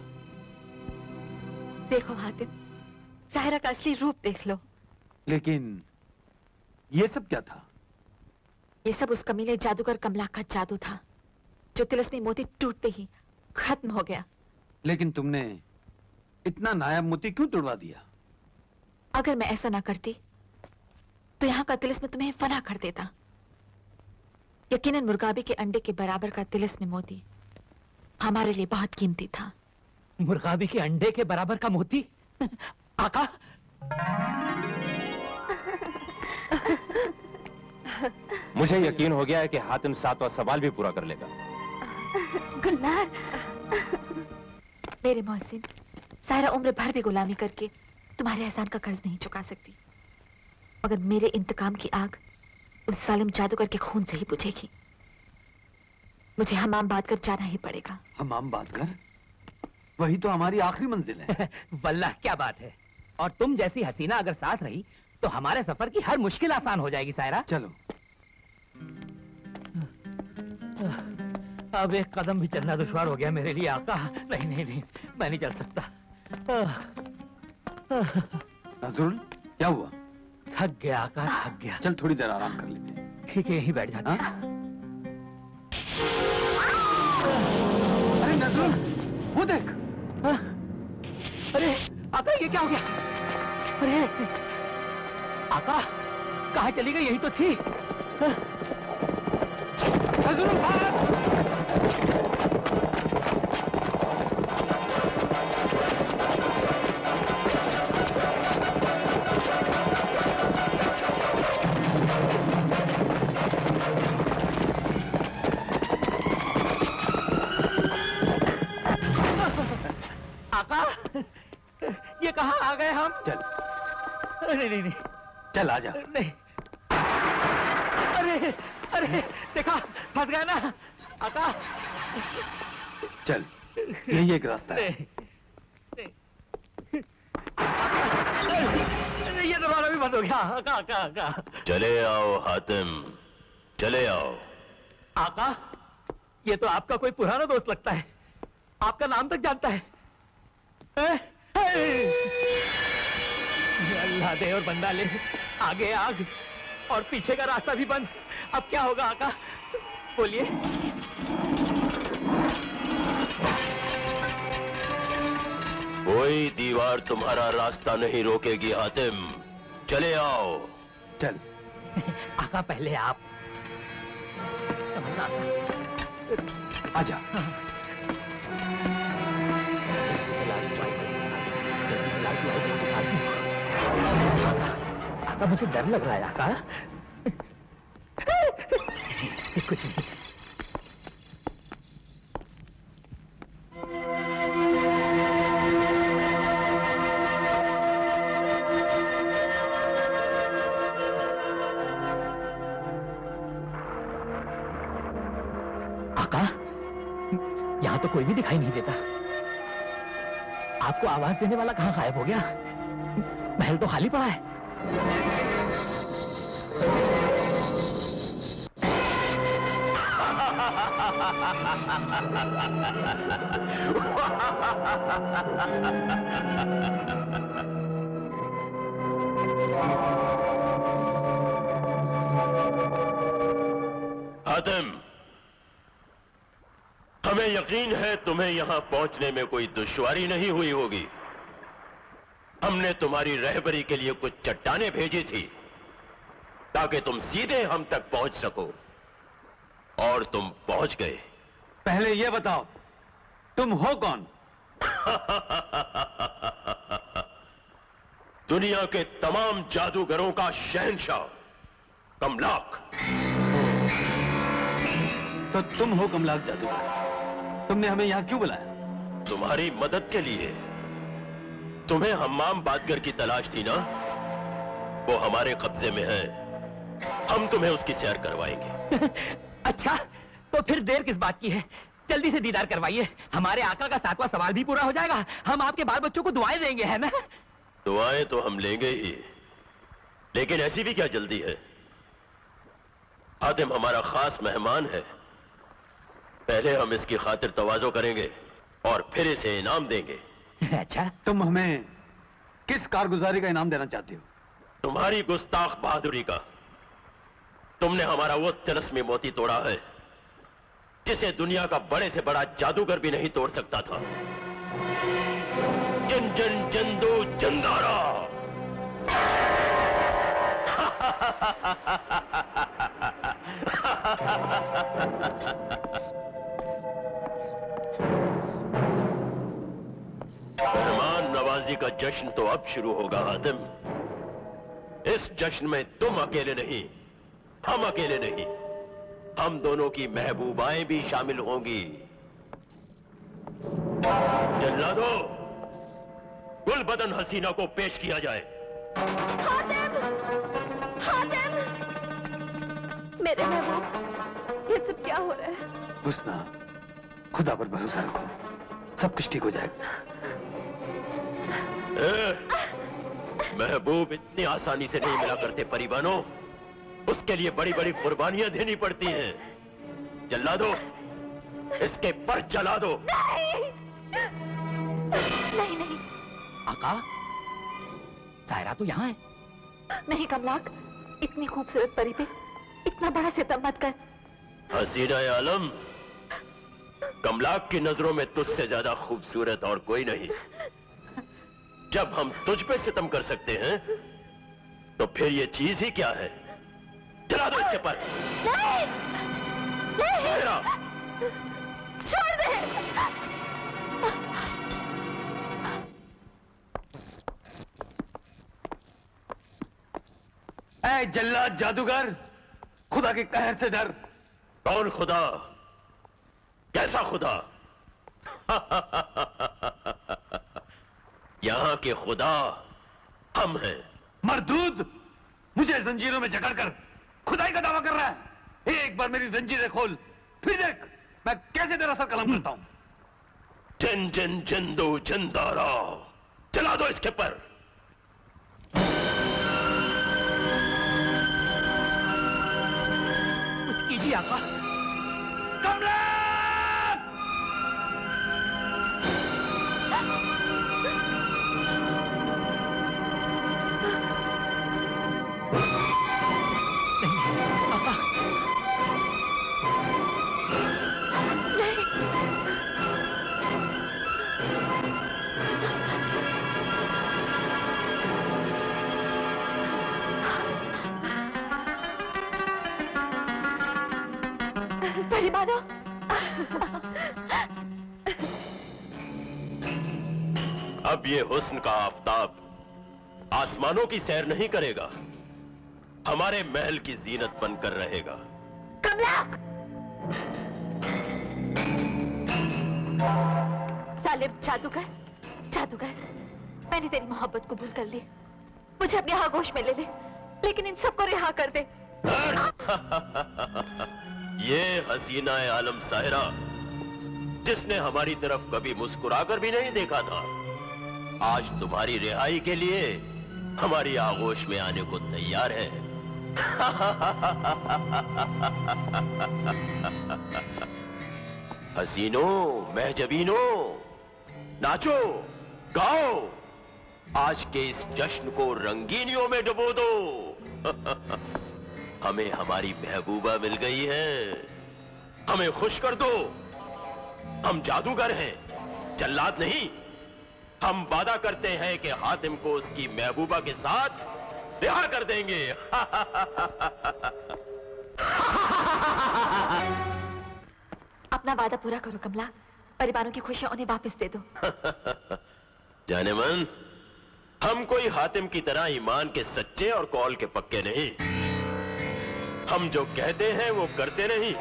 देखो हातिम, साहिरा का असली रूप देख लो। लेकिन ये सब क्या था? ये सब उस कमीने जादूगर कमला का जादू था, जो तिलस्मी मोती टूटते ही खत्म हो गया। लेकिन तुमने इतना नायाब मोती क्यों तोड़वा दिया? अगर मैं ऐसा ना करती तो यहाँ का तिलिस्म तुम्हें फना कर देता। यकीनन मुर्गाबी के अंडे के बराबर का तिलिस्म मोती हमारे लिए बहुत कीमती था। मुर्गाबी के अंडे के बराबर का मोती? आका, मुझे यकीन हो गया है कि हातिम 7वां सवाल भी पूरा कर लेगा। गुलनार, मेरे मोहसिन, सारा उम्र भर भी गुलामी करके तुम्हारे एहसान का कर्ज नहीं चुका सकती, मगर मेरे इंतकाम की आग उस जालिम जादूगर के खून से ही बुझेगी। मुझे हमाम बात कर जाना ही पड़ेगा। हमाम बात कर? वही तो हमारी आखिरी मंजिल है। वल्लाह क्या बात है। और तुम जैसी हसीना अगर साथ रही तो हमारे सफर की हर मुश्किल आसान हो जाएगी सायरा। चलो। अब एक कदम भी चलना दुश्वार हो गया मेरे लिए आका। नहीं नहीं नहीं, मैं नहीं चल सकता। नजरुल, क्या हुआ? थक गया आका, थक गया। चल थोड़ी देर आराम कर लेते हैं। ठीक है, यहीं बैठ जाते हैं। अरे नजरुल, वो देख। अरे आका, ये क्या हो गया? अरे आका, कहाँ चली गई? यही तो थी। नजरुल, भाग! ये कहाँ आ गए हम? चल नहीं नहीं नहीं चल आजा। नहीं। अरे अरे देखा फंस गए ना आका। चल यही एक रास्ता है। नहीं, ये दरवाजा भी बंद हो गया। आका आका आका चले आओ हातिम, चले आओ। आका ये तो आपका कोई पुराना दोस्त लगता है, आपका नाम तक जानता है। अल्लाह दे और बंदा ले, आगे आग और पीछे का रास्ता भी बंद। अब क्या होगा आका, बोलिए। कोई दीवार तुम्हारा रास्ता नहीं रोकेगी हातिम, चले आओ। चल आका पहले आप। आजा। आका मुझे डर लग रहा है आका। कुछ नहीं। आका यहां तो कोई भी दिखाई नहीं देता। आपको आवाज देने वाला कहां गायब हो गया? महल तो खाली पड़ा है। हातिम, हमें यकीन है तुम्हें यहां पहुंचने में कोई दुश्वारी नहीं हुई होगी। हमने तुम्हारी रहबरी के लिए कुछ चट्टानें भेजी थी ताकि तुम सीधे हम तक पहुंच सको, और तुम पहुंच गए। पहले ये बताओ तुम हो कौन? दुनिया के तमाम जादूगरों का शहंशाह कमलाक। तो तुम हो कमलाक जादूगर, तुमने हमें यहाँ क्यों बुलाया? तुम्हारी मदद के लिए। तुम्हें हम्माम बादगर की तलाश थी ना, वो हमारे कब्जे में है, हम तुम्हें उसकी सैर करवाएंगे। अच्छा तो फिर देर किस बात की है, जल्दी से दीदार करवाइए। हमारे आका का 7वां सवाल भी पूरा हो जाएगा, हम आपके बाल बच्चों को दुआएं देंगे, है ना? दुआएं तो हम लेंगे ही, लेकिन ऐसी भी क्या जल्दी है? हातिम हमारा खास मेहमान है, पहले हम इसकी खातिर तवाज़ो करेंगे और फिर इसे इनाम देंगे। अच्छा तुम हमें किस कारगुजारी का इनाम देना चाहते हो? तुम्हारी गुस्ताख बहादुरी का। तुमने हमारा वो तिलस्मी मोती तोड़ा है जिसे दुनिया का बड़े से बड़ा जादूगर भी नहीं तोड़ सकता था। जन जन जंदू जंदारा। मेहमान नवाजी का जश्न तो अब शुरू होगा हातिम। इस जश्न में तुम अकेले नहीं, हम अकेले नहीं, हम दोनों की महबूबाएं भी शामिल होंगी। जल्लादो, गुलबदन हसीना को पेश किया जाए। हातिम! हातिम! मेरे महबूब, ये सब क्या हो रहा है? हुस्ना, खुदा पर भरोसा रखो, सब कुछ ठीक हो जाएगा। महबूब इतनी आसानी से नहीं मिला करते परिवानों, उसके लिए बड़ी बड़ी कुर्बानियां देनी पड़ती हैं। जला दो, इसके पर जला दो। नहीं नहीं नहीं। आका, सायरा तो यहाँ है। नहीं कमलाक, इतनी खूबसूरत परी पे इतना बड़ा सितम मत कर। हसीना आलम, कमलाक की नजरों में तुझसे ज्यादा खूबसूरत और कोई नहीं। जब हम तुझ पे सितम कर सकते हैं तो फिर ये चीज ही क्या है? जला दो इसके पर। नहीं! सायरा! छोड़ दे! ऐ जल्लाद जादूगर, खुदा के कहर से डर। कौन खुदा? कैसा खुदा? यहाँ के खुदा हम हैं। मरदूद, मुझे जंजीरों में जकड़कर खुदाई का दावा कर रहा है। एक बार मेरी जंजीरें खोल, फिर देख मैं कैसे तेरा सर कलम करता हूं। जन जन जन दो जंदारा, चला दो इसके पर। कुछ कीजिए आका। कमला! परिवारों, अब ये हुस्न का आफताब आसमानों की सैर नहीं करेगा, हमारे महल की जीनत बनकर रहेगा। कमला! सालिम जादूगर, जादूगर, मैंने तेरी मोहब्बत कबूल कर ली। मुझे अपने आगोश में ले ले, लेकिन इन सबको रिहा कर दे। ये हसीना आलम साहिरा, जिसने हमारी तरफ कभी मुस्कुराकर भी नहीं देखा था, आज तुम्हारी रिहाई के लिए हमारी आगोश में आने को तैयार है। हसीनों, महजबीनों, नाचो, गाओ, आज के इस जश्न को रंगीनियों में डुबो दो। हमें हमारी महबूबा मिल गई है, हमें खुश कर दो। हम जादूगर हैं, जल्लाद नहीं। हम वादा करते हैं कि हातिम को उसकी महबूबा के साथ रिहा कर देंगे। अपना वादा पूरा करो कमला, परिवारों की खुशियां उन्हें वापस दे दो। जाने मन, हम कोई हातिम की तरह ईमान के सच्चे और कौल के पक्के नहीं। हम जो कहते हैं वो करते नहीं,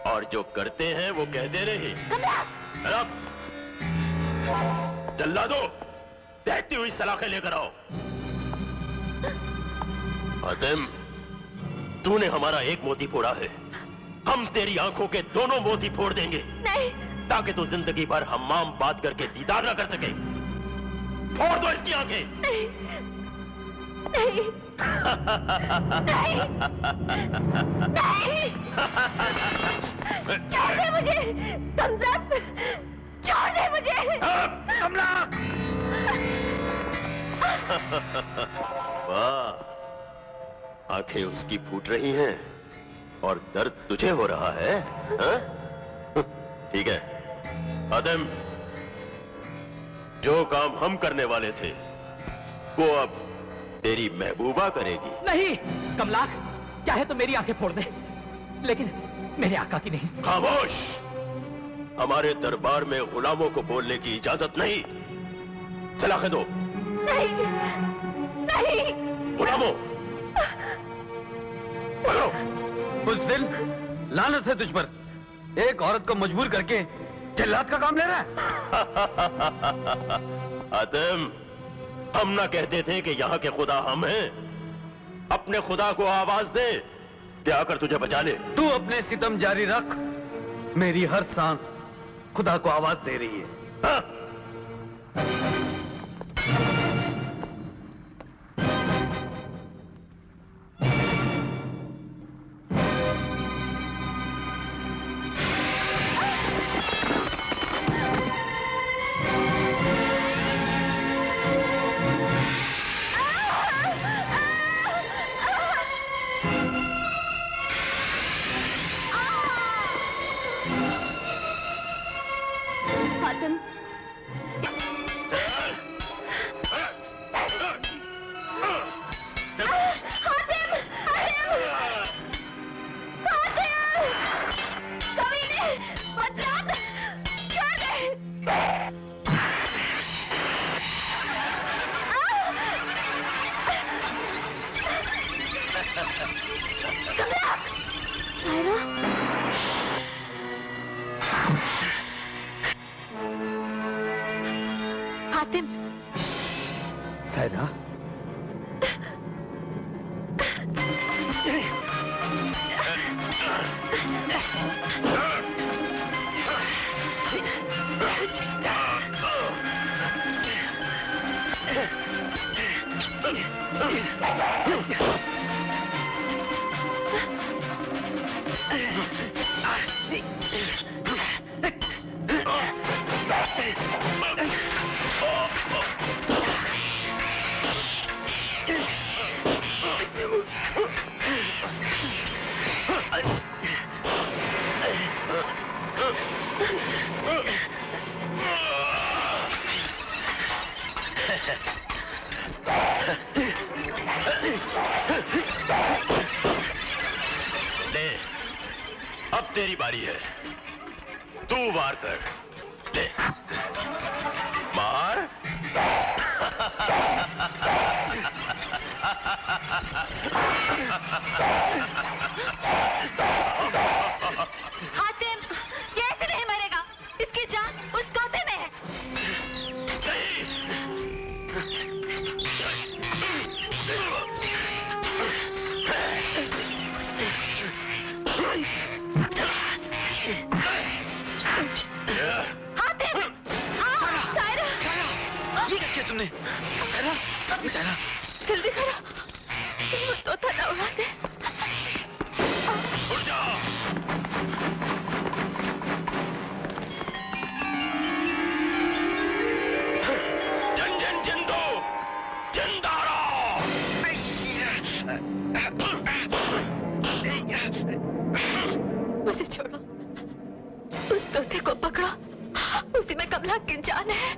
और जो करते हैं वो कहते नहीं। रब, जल्ला दो, दहकती हुई सलाखें लेकर आओ। हातिम, तूने हमारा एक मोती फोड़ा है, हम तेरी आंखों के दोनों मोती फोड़ देंगे। नहीं, ताकि तू जिंदगी भर हम्माम बात करके दीदार ना कर सके। फोड़ दो इसकी आंखें। नहीं, नहीं, नहीं, नहीं, छोड़ दे मुझे, कमजोर, छोड़ दे मुझे। कमला! वाह, आंखें उसकी फूट रही हैं और दर्द तुझे हो रहा है, हाँ? ठीक है आदम, जो काम हम करने वाले थे वो अब तेरी महबूबा करेगी। नहीं कमलाक, चाहे तो मेरी आंखें फोड़ दे, लेकिन मेरे आका की नहीं। खामोश, हमारे दरबार में गुलामों को बोलने की इजाजत नहीं। सलाखें दो। नहीं, नहीं, गुलामों, पकड़ो। बुज़दिल, लानत है तुझ पर, एक औरत को मजबूर करके जल्लाद का काम ले रहा है। आदम, हम ना कहते थे कि यहाँ के खुदा हम हैं? अपने खुदा को आवाज दे कि आकर तुझे बचा ले। तू अपने सितम जारी रख, मेरी हर सांस खुदा को आवाज दे रही है। हाँ? सायरा, ले, अब तेरी बारी है। तू वार कर। ले, मार। हातिम, ये ऐसे नहीं मरेगा। इसकी जान उस तोते में है। हातिम, सायरा, ये क्या किया तुमने? सायरा, सायरा, जल्दी करो, वो तोता ना उड़ा दे। उठ जाओ। जन जन जन दो, जिंदा रहो। मुझे छोड़ो, उस तोते को पकड़ो, उसी में कमला की जान है।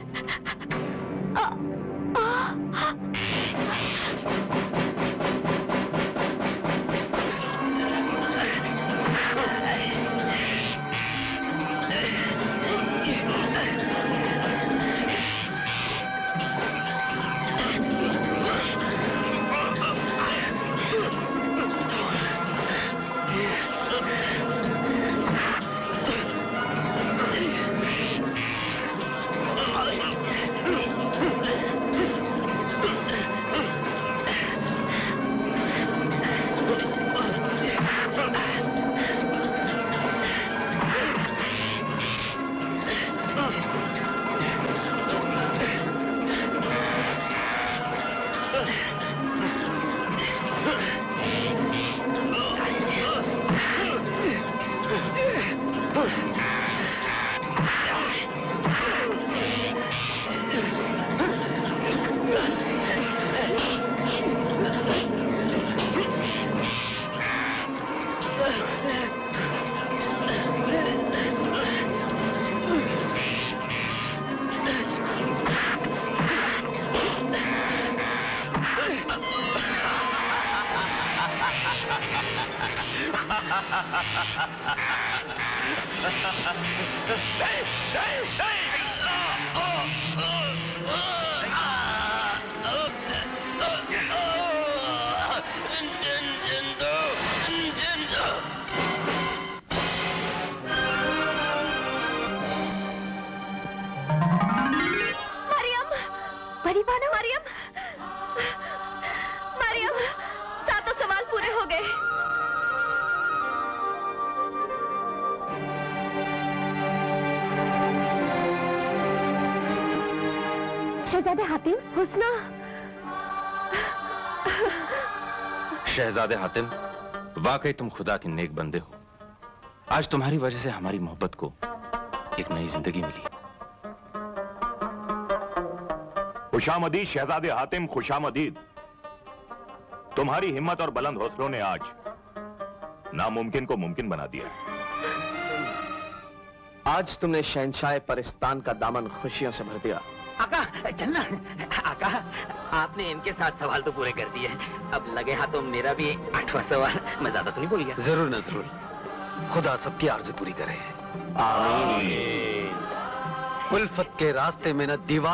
मरियम, सातों सवाल पूरे हो गए। शहजादे हातिम, हुस्ना। शहजादे हातिम, वाकई तुम खुदा के नेक बंदे हो। आज तुम्हारी वजह से हमारी मोहब्बत को एक नई जिंदगी मिली। खुशामदीद शहजादे हातिम, खुशामदीद। तुम्हारी हिम्मत और बुलंद हौसलों ने आज नामुमकिन को मुमकिन बना दिया। आज तुमने शहंशाह परिस्तान का दामन खुशियों से भर दिया। आका चलना। आका आपने इनके 7 सवाल तो पूरे कर दिए, अब लगे हाथों मेरा भी 8वां सवाल। मैं ज्यादा तो नहीं बोल गया? जरूर न जरूर, खुदा सबकी आरज़ू पूरी करे। आमीन। उल्फत के रास्ते में न दीवार